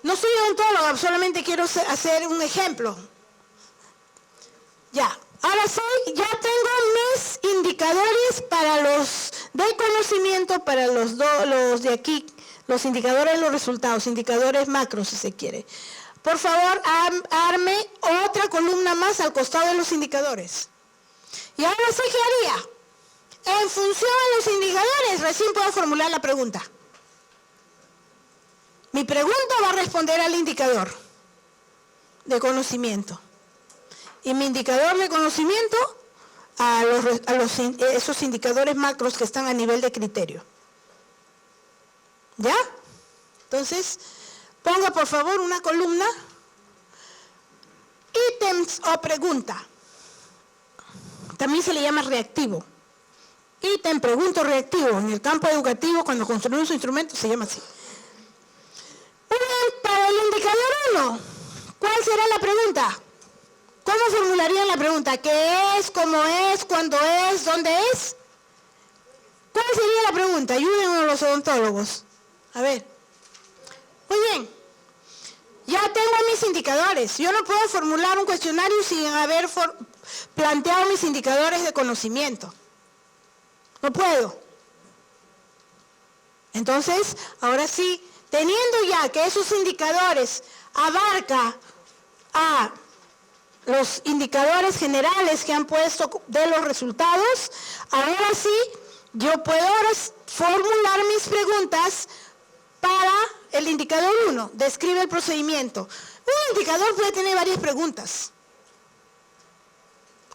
Speaker 1: No soy odontóloga, solamente quiero hacer un ejemplo. Ya, ahora sí, ya tengo mis indicadores para los de conocimiento, para los de aquí, los indicadores de los resultados, indicadores macros si se quiere. Por favor, arme otra columna más al costado de los indicadores. Y ahora sí, ¿qué haría? En función de los indicadores, recién puedo formular la pregunta. Mi pregunta va a responder al indicador de conocimiento. Y mi indicador de conocimiento a esos indicadores macros que están a nivel de criterio. ¿Ya? Entonces, ponga por favor una columna, ítems o pregunta. También se le llama reactivo. Ítem, pregunta o reactivo. En el campo educativo, cuando construimos un instrumento, se llama así. Muy bien, para el indicador 1, ¿cuál será la pregunta? ¿Cómo formularían la pregunta? ¿Qué es? ¿Cómo es? ¿Cuándo es? ¿Dónde es? ¿Cuál sería la pregunta? Ayúdenme los odontólogos. A ver. Muy bien. Ya tengo mis indicadores. Yo no puedo formular un cuestionario sin haber planteado mis indicadores de conocimiento. No puedo. Entonces, ahora sí, teniendo ya que esos indicadores abarca a los indicadores generales que han puesto de los resultados, ahora sí, yo puedo ahora formular mis preguntas para el indicador 1, describe el procedimiento. Un indicador puede tener varias preguntas.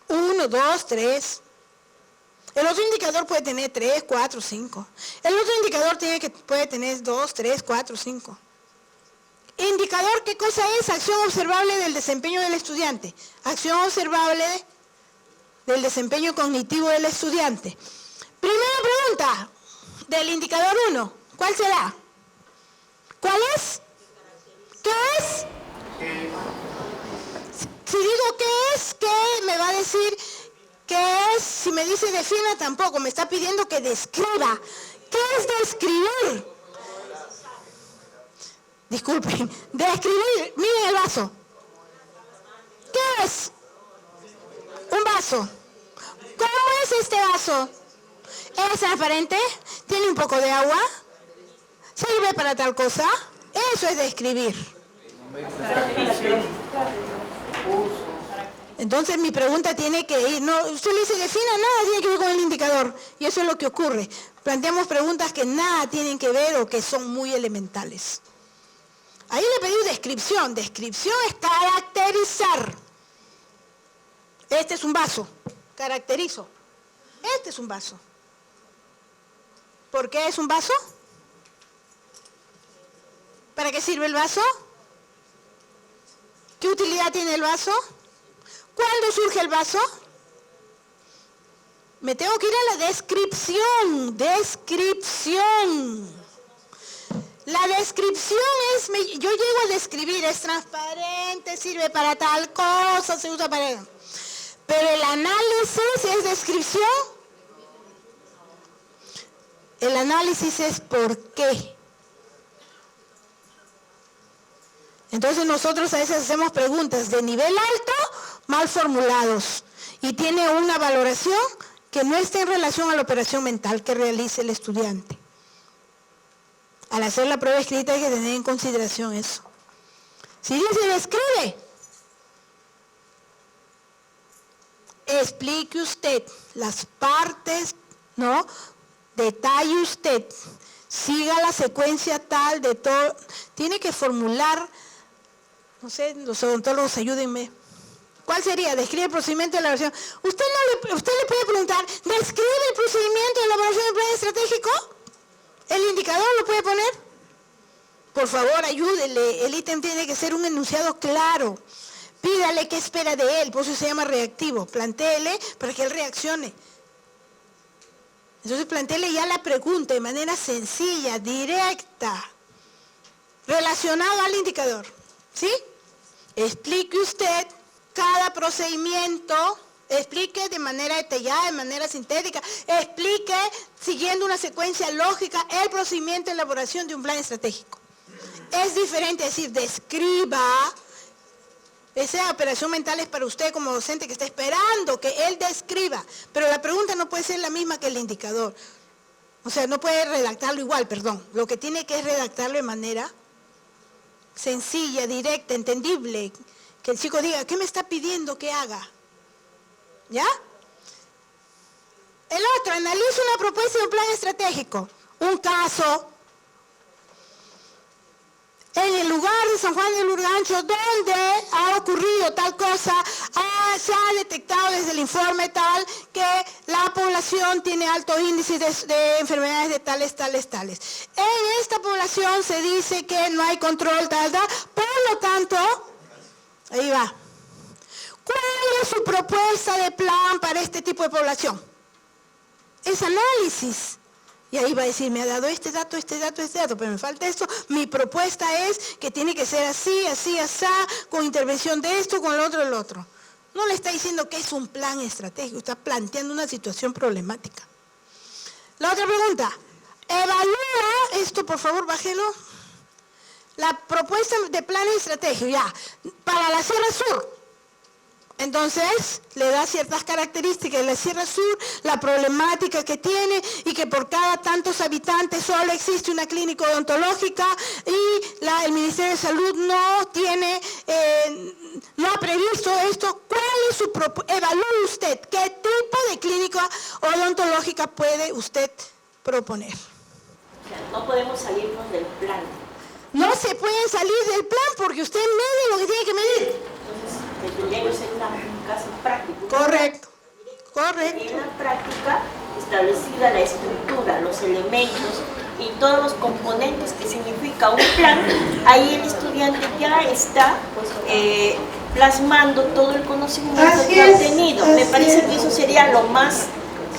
Speaker 1: 1, 2, 3. El otro indicador puede tener 3, 4, 5. El otro indicador puede tener 2, 3, 4, 5. Indicador, ¿qué cosa es? Acción observable del desempeño del estudiante. Acción observable del desempeño cognitivo del estudiante. Primera pregunta del indicador 1. ¿Cuál será? ¿Cuál es? ¿Qué es? Si digo qué es, ¿qué me va a decir? ¿Qué es? Si me dice defina, tampoco. Me está pidiendo que describa. ¿Qué es describir? Disculpen. Describir. Miren el vaso. ¿Qué es? Un vaso. vaso. ¿Cómo es este vaso? ¿Es transparente? ¿Tiene un poco de agua? ¿Sirve para tal cosa? Eso es describir. Entonces mi pregunta tiene que ir, no, usted le dice defina, nada tiene que ver con el indicador. Y eso es lo que ocurre. Planteamos preguntas que nada tienen que ver o que son muy elementales. Ahí le pedí descripción. Descripción es caracterizar. Este es un vaso. Caracterizo. Este es un vaso. ¿Por qué es un vaso? ¿Para qué sirve el vaso? ¿Qué utilidad tiene el vaso? ¿Cuándo surge el vaso? Me tengo que ir a la descripción. Descripción. La descripción es, yo llego a describir, es transparente, sirve para tal cosa, se usa para... Pero el análisis es descripción. El análisis es por qué. Entonces nosotros a veces hacemos preguntas de nivel alto, mal formulados, y tiene una valoración que no está en relación a la operación mental que realice el estudiante. Al hacer la prueba escrita hay que tener en consideración eso. Si dice describe, explique usted las partes, ¿no? Detalle usted, siga la secuencia tal de todo, tiene que formular, no sé, los odontólogos ayúdenme. ¿Cuál sería? Describe el procedimiento de elaboración. Usted le puede preguntar, ¿describe el procedimiento de elaboración del plan estratégico? ¿El indicador lo puede poner? Por favor, ayúdele. El ítem tiene que ser un enunciado claro. Pídale qué espera de él, por eso se llama reactivo. Plantéele para que él reaccione. Entonces plantéele ya la pregunta de manera sencilla, directa, relacionado al indicador. ¿Sí? Explique usted cada procedimiento, explique de manera detallada, de manera sintética, explique siguiendo una secuencia lógica el procedimiento de elaboración de un plan estratégico. Es diferente decir, describa, esa operación mental es para usted como docente que está esperando que él describa, pero la pregunta no puede ser la misma que el indicador. O sea, no puede redactarlo igual, perdón. Lo que tiene que es redactarlo de manera sencilla, directa, entendible, que el chico diga, ¿qué me está pidiendo que haga? ¿Ya? El otro, analiza una propuesta de un plan estratégico. Un caso, en el lugar de San Juan del Lurigancho, donde ha ocurrido tal cosa, se ha detectado desde el informe tal que la población tiene alto índice de enfermedades de tales. En esta población se dice que no hay control, tal, por lo tanto, ahí va. ¿Cuál es su propuesta de plan para este tipo de población? Es análisis. Y ahí va a decir, me ha dado este dato, pero me falta esto. Mi propuesta es que tiene que ser así, con intervención de esto, con lo otro. No le está diciendo que es un plan estratégico, está planteando una situación problemática. La otra pregunta, evalúa, esto por favor bájelo, la propuesta de plan estratégico, ya, para la Sierra Sur. Entonces, le da ciertas características de la Sierra Sur, la problemática que tiene y que por cada tantos habitantes solo existe una clínica odontológica y el Ministerio de Salud no ha previsto esto. ¿Cuál es su propuesta? Evalúe usted qué tipo de clínica odontológica puede usted proponer.
Speaker 8: No podemos salirnos del plan.
Speaker 1: No se pueden salir del plan porque usted mide lo que tiene que medir.
Speaker 8: Entonces, tendría que ser un caso práctico.
Speaker 1: Correcto.
Speaker 8: Y en la práctica, establecida la estructura, los elementos y todos los componentes que significa un plan, ahí el estudiante ya está plasmando todo el conocimiento que ha obtenido. Me parece que eso sería lo más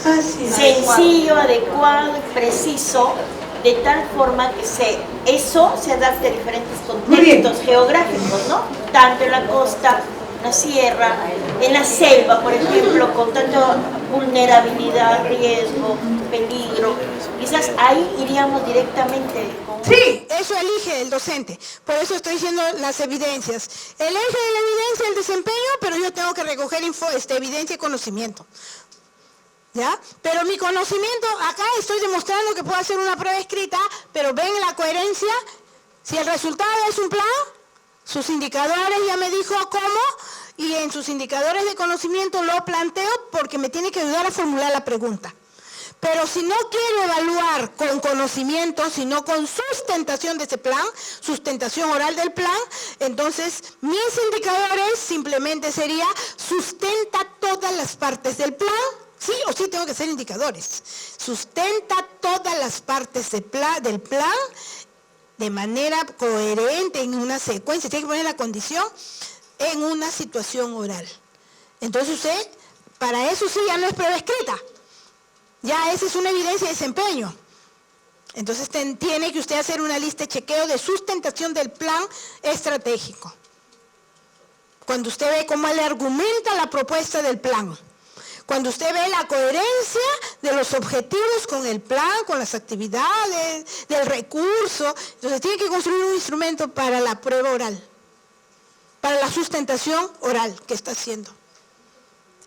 Speaker 8: sencillo, adecuado y preciso, de tal forma que eso se adapte a diferentes contextos geográficos, ¿no? Tanto en la costa, en la sierra, en la selva, por ejemplo, con tanta vulnerabilidad, riesgo, peligro. Quizás ahí iríamos directamente con
Speaker 1: Sí, eso elige el docente. Por eso estoy diciendo las evidencias. El eje de la evidencia, el desempeño, pero yo tengo que recoger evidencia y conocimiento. ¿Ya? Pero mi conocimiento, acá estoy demostrando que puedo hacer una prueba escrita, pero ven la coherencia. Si el resultado es un plan, sus indicadores ya me dijo cómo, y en sus indicadores de conocimiento lo planteo porque me tiene que ayudar a formular la pregunta. Pero si no quiero evaluar con conocimiento, sino con sustentación de ese plan, sustentación oral del plan, entonces mis indicadores simplemente sería sustenta todas las partes del plan. Sí o sí tengo que ser indicadores. Sustenta todas las partes del plan de manera coherente en una secuencia. Tiene que poner la condición en una situación oral. Entonces usted, para eso sí ya no es prueba escrita. Ya esa es una evidencia de desempeño. Entonces tiene que usted hacer una lista de chequeo de sustentación del plan estratégico. Cuando usted ve cómo le argumenta la propuesta del plan. Cuando usted ve la coherencia de los objetivos con el plan, con las actividades, del recurso. Entonces tiene que construir un instrumento para la prueba oral. Para la sustentación oral que está haciendo.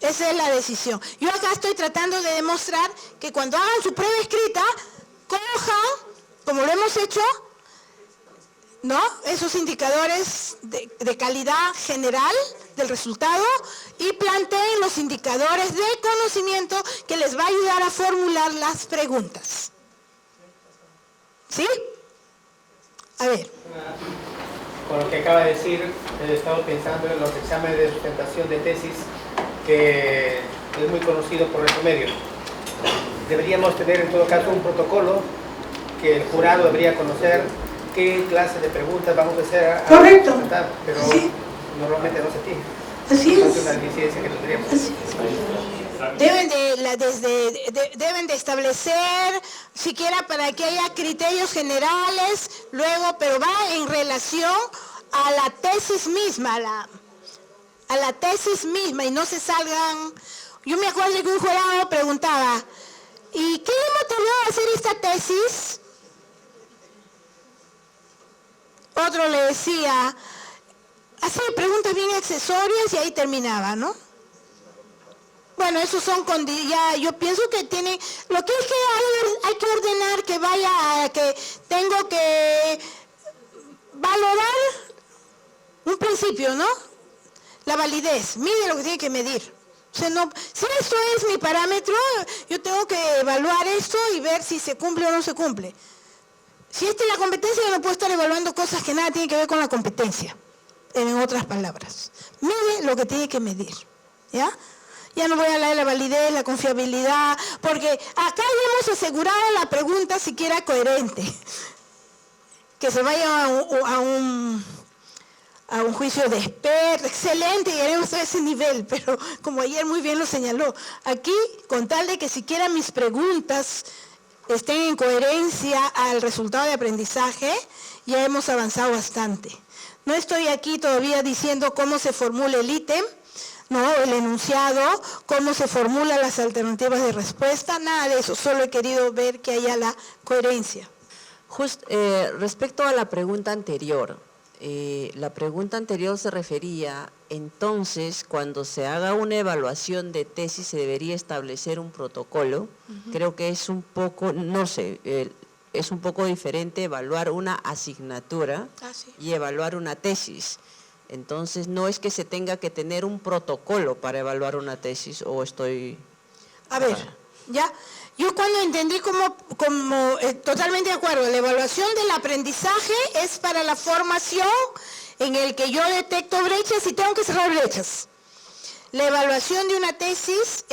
Speaker 1: Esa es la decisión. Yo acá estoy tratando de demostrar que cuando hagan su prueba escrita, cojan, como lo hemos hecho, ¿no? Esos indicadores de calidad general del resultado y planteen los indicadores de conocimiento que les va a ayudar a formular las preguntas. ¿Sí? A ver.
Speaker 2: Con lo que acaba de decir, he estado pensando en los exámenes de sustentación de tesis, que es muy conocido por nuestro medio. Deberíamos tener en todo caso un protocolo que el jurado debería conocer qué clase de preguntas vamos a hacer.
Speaker 1: Correcto.
Speaker 2: Pero sí, normalmente no se tiene.
Speaker 1: Así es.
Speaker 2: Es una deficiencia que tendríamos.
Speaker 1: Deben de establecer, siquiera para que haya criterios generales, luego, pero va en relación a la tesis misma, a la tesis misma, y no se salgan. Yo me acuerdo que un jurado preguntaba, ¿y qué le motivó a hacer esta tesis? Otro le decía, hacer preguntas bien accesorias y ahí terminaba, ¿no? Bueno, esos son, ya yo pienso que tiene, lo que es que hay que ordenar que vaya, que tengo que valorar un principio, ¿no? La validez, mide lo que tiene que medir. O sea, no, si esto es mi parámetro, yo tengo que evaluar esto y ver si se cumple o no se cumple. Si esta es la competencia, yo no puedo estar evaluando cosas que nada tienen que ver con la competencia. En otras palabras, mide lo que tiene que medir, ¿ya? Ya no voy a hablar de la validez, la confiabilidad, porque acá ya hemos asegurado la pregunta siquiera coherente. Que se vaya a un juicio de experto, excelente, llegaremos a ese nivel, pero como ayer muy bien lo señaló, aquí, con tal de que siquiera mis preguntas estén en coherencia al resultado de aprendizaje, ya hemos avanzado bastante. No estoy aquí todavía diciendo cómo se formula el ítem, no, el enunciado, cómo se formulan las alternativas de respuesta, nada de eso, solo he querido ver que haya la coherencia.
Speaker 9: Respecto a la pregunta anterior, se refería, entonces, cuando se haga una evaluación de tesis se debería establecer un protocolo. Creo que es un poco, no sé, es un poco diferente evaluar una asignatura y evaluar una tesis. Entonces, no es que se tenga que tener un protocolo para evaluar una tesis, o estoy...
Speaker 1: A ver, ya, yo cuando entendí como totalmente de acuerdo, la evaluación del aprendizaje es para la formación en el que yo detecto brechas y tengo que cerrar brechas. La evaluación de una tesis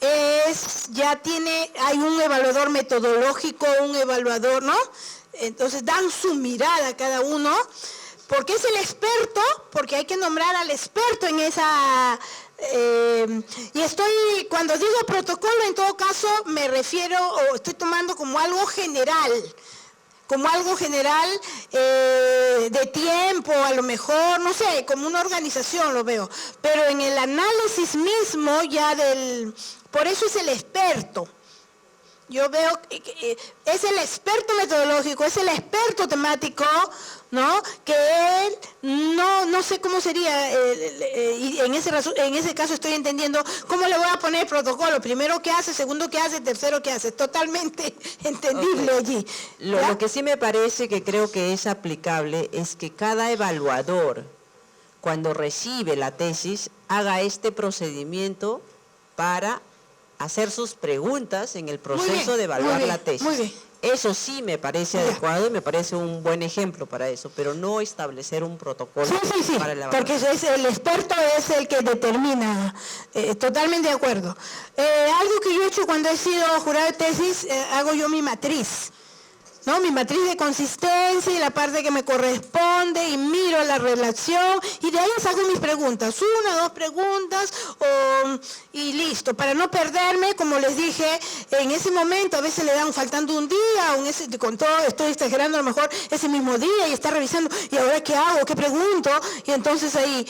Speaker 1: hay un evaluador metodológico, un evaluador, ¿no? Entonces dan su mirada a cada uno. ¿Por qué es el experto? Porque hay que nombrar al experto en esa... cuando digo protocolo, en todo caso, me refiero, o estoy tomando como algo general, de tiempo, a lo mejor, no sé, como una organización lo veo. Pero en el análisis mismo ya por eso es el experto. Yo veo que es el experto metodológico, es el experto temático, ¿no? Que él no sé cómo sería, y en ese caso estoy entendiendo cómo le voy a poner protocolo, primero qué hace, segundo qué hace, tercero qué hace, totalmente entendible allí.
Speaker 9: Lo que sí me parece que creo que es aplicable es que cada evaluador, cuando recibe la tesis, haga este procedimiento para hacer sus preguntas en el proceso de evaluar la tesis.
Speaker 1: Muy bien.
Speaker 9: Eso sí me parece adecuado y me parece un buen ejemplo para eso, pero no establecer un protocolo para la evaluación.
Speaker 1: Porque el experto es el que determina, totalmente de acuerdo. Algo que yo he hecho cuando he sido jurado de tesis, hago yo mi matriz. ¿No? Mi matriz de consistencia y la parte que me corresponde y miro la relación y de ahí saco mis preguntas, 1 o 2 preguntas y listo, para no perderme, como les dije, en ese momento a veces le dan faltando un día, con todo estoy exagerando a lo mejor ese mismo día y está revisando y ahora qué hago, qué pregunto y entonces ahí...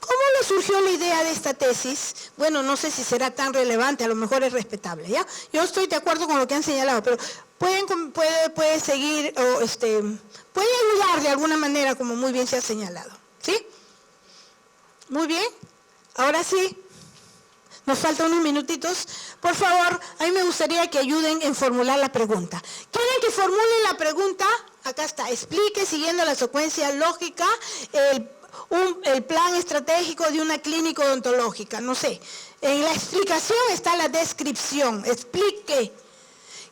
Speaker 1: ¿Cómo le surgió la idea de esta tesis? Bueno, no sé si será tan relevante, a lo mejor es respetable, ¿ya? Yo estoy de acuerdo con lo que han señalado, pero puede seguir, puede ayudar de alguna manera, como muy bien se ha señalado, ¿sí? Muy bien, ahora sí, nos faltan unos minutitos. Por favor, a mí me gustaría que ayuden en formular la pregunta. ¿Quieren que formulen la pregunta? Acá está, explique siguiendo la secuencia lógica el plan estratégico de una clínica odontológica, no sé. En la explicación está la descripción, explique.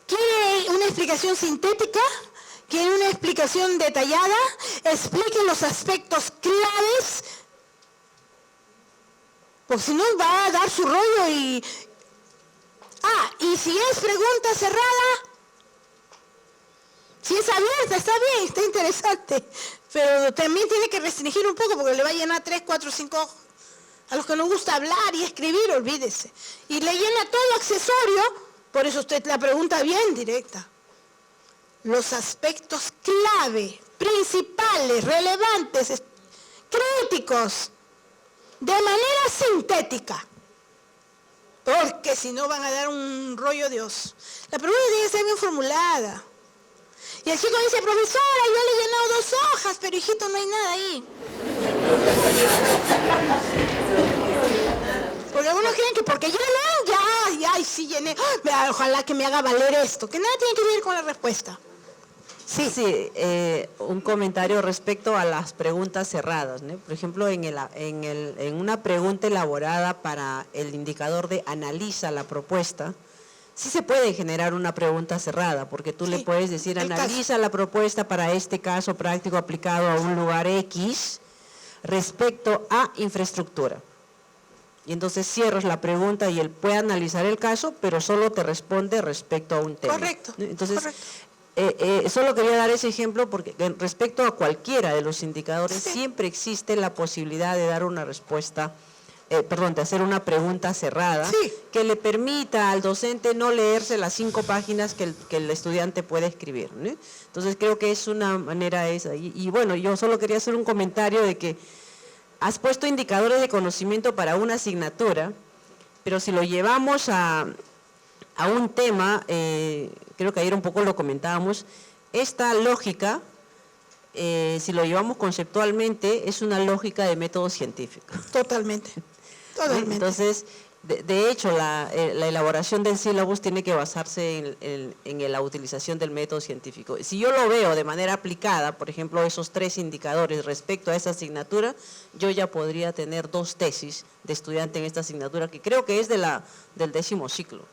Speaker 1: ¿Quiere una explicación sintética? ¿Quiere una explicación detallada? Explique los aspectos claves, porque si no va a dar su rollo y si es pregunta cerrada, si es abierta, está bien, está interesante. Pero también tiene que restringir un poco porque le va a llenar 3, 4, 5 ojos. A los que nos gusta hablar y escribir, olvídese. Y le llena todo accesorio, por eso usted la pregunta bien directa. Los aspectos clave, principales, relevantes, críticos, de manera sintética. Porque si no van a dar un rollo de oso. La pregunta tiene que ser bien formulada. Y el chico dice, profesora, yo le he llenado 2 hojas, pero hijito, no hay nada ahí. Porque algunos creen que porque llenan, ya, sí llené. Ojalá que me haga valer esto, que nada tiene que ver con la respuesta.
Speaker 9: Sí, un comentario respecto a las preguntas cerradas, ¿no? Por ejemplo, en una pregunta elaborada para el indicador de analiza la propuesta, sí se puede generar una pregunta cerrada, porque tú le puedes decir, analiza la propuesta para este caso práctico aplicado a un lugar X respecto a infraestructura. Y entonces cierras la pregunta y él puede analizar el caso, pero solo te responde respecto a un tema.
Speaker 1: Correcto.
Speaker 9: Entonces, solo quería dar ese ejemplo porque respecto a cualquiera de los indicadores siempre existe la posibilidad de dar una respuesta, de hacer una pregunta cerrada que le permita al docente no leerse las 5 páginas que el estudiante puede escribir, ¿no? Entonces creo que es una manera esa. Y bueno, yo solo quería hacer un comentario de que has puesto indicadores de conocimiento para una asignatura, pero si lo llevamos a un tema, creo que ayer un poco lo comentábamos, esta lógica, si lo llevamos conceptualmente, es una lógica de método científico.
Speaker 1: Totalmente.
Speaker 9: Entonces, de hecho, la elaboración del sílabus tiene que basarse en la utilización del método científico. Si yo lo veo de manera aplicada, por ejemplo, esos 3 indicadores respecto a esa asignatura, yo ya podría tener 2 tesis de estudiante en esta asignatura, que creo que es del 10º ciclo.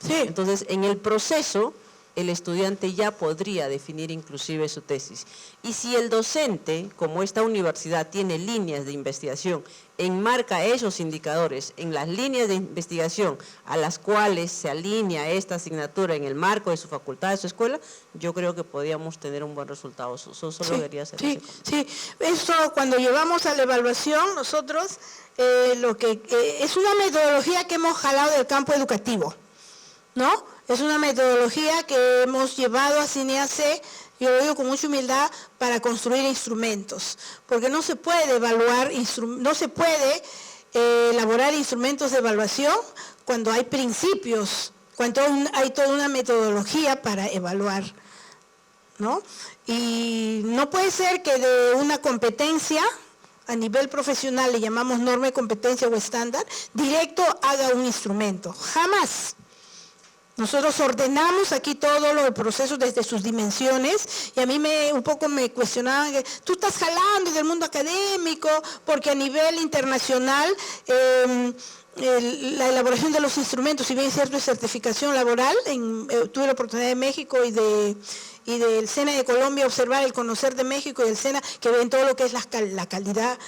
Speaker 9: Entonces, en el proceso, el estudiante ya podría definir inclusive su tesis. Y si el docente, como esta universidad tiene líneas de investigación, enmarca esos indicadores en las líneas de investigación a las cuales se alinea esta asignatura en el marco de su facultad, de su escuela, yo creo que podríamos tener un buen resultado. Solo quería hacer ese comentario.
Speaker 1: Eso cuando llevamos a la evaluación, nosotros, es una metodología que hemos jalado del campo educativo, ¿no? Es una metodología que hemos llevado a CINEAC, yo lo digo con mucha humildad, para construir instrumentos, porque no se puede elaborar instrumentos de evaluación cuando hay principios cuando hay toda una metodología para evaluar, ¿no? Y no puede ser que de una competencia a nivel profesional, le llamamos norma de competencia o estándar, directo haga un instrumento. Jamás. Nosotros ordenamos aquí todos los procesos desde sus dimensiones y a mí un poco me cuestionaban que tú estás jalando del mundo académico porque a nivel internacional la elaboración de los instrumentos, si bien es cierto es certificación laboral, tuve la oportunidad de México y del SENA de Colombia observar el conocer de México y del SENA que ven todo lo que es la calidad.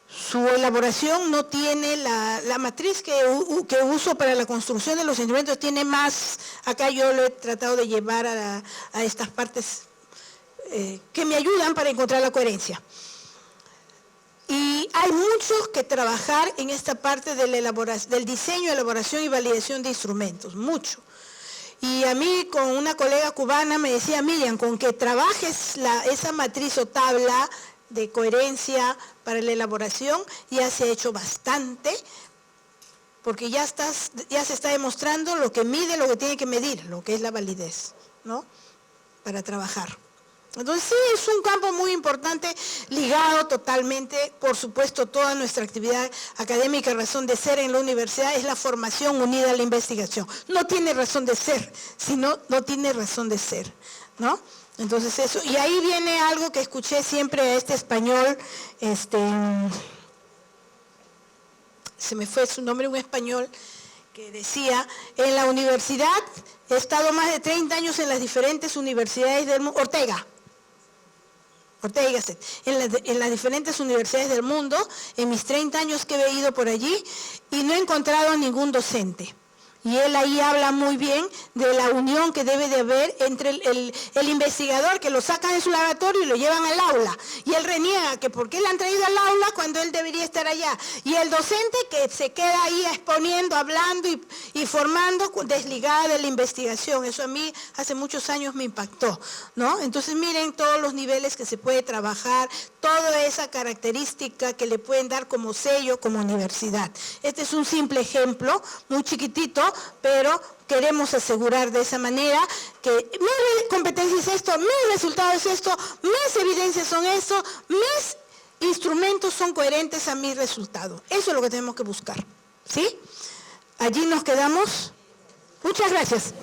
Speaker 1: Su elaboración no tiene la matriz que uso para la construcción de los instrumentos, tiene más, acá yo lo he tratado de llevar a estas partes que me ayudan para encontrar la coherencia. Y hay mucho que trabajar en esta parte del diseño, elaboración y validación de instrumentos, mucho. Y a mí con una colega cubana me decía, Miriam, con que trabajes esa matriz o tabla de coherencia para la elaboración, ya se ha hecho bastante, porque ya se está demostrando lo que mide, lo que tiene que medir, lo que es la validez, ¿no? Para trabajar. Entonces sí, es un campo muy importante, ligado totalmente, por supuesto, toda nuestra actividad académica, razón de ser en la universidad, es la formación unida a la investigación. No tiene razón de ser, sino no tiene razón de ser, ¿no? Entonces eso, y ahí viene algo que escuché siempre a este español, se me fue su nombre, un español, que decía, en la universidad he estado más de 30 años en las diferentes universidades del mundo, Ortega y Gasset, en las diferentes universidades del mundo, en mis 30 años que he ido por allí, y no he encontrado a ningún docente. Y él ahí habla muy bien de la unión que debe de haber entre el investigador que lo sacan de su laboratorio y lo llevan al aula. Y él reniega que por qué le han traído al aula cuando él debería estar allá. Y el docente que se queda ahí exponiendo, hablando y formando desligada de la investigación. Eso a mí hace muchos años me impactó, ¿no? Entonces miren todos los niveles que se puede trabajar, toda esa característica que le pueden dar como sello, como universidad. Este es un simple ejemplo, muy chiquitito, pero queremos asegurar de esa manera que mi competencia es esto, mi resultado es esto, mis evidencias son esto, mis instrumentos son coherentes a mi resultado. Eso es lo que tenemos que buscar, ¿sí? Allí nos quedamos. Muchas gracias.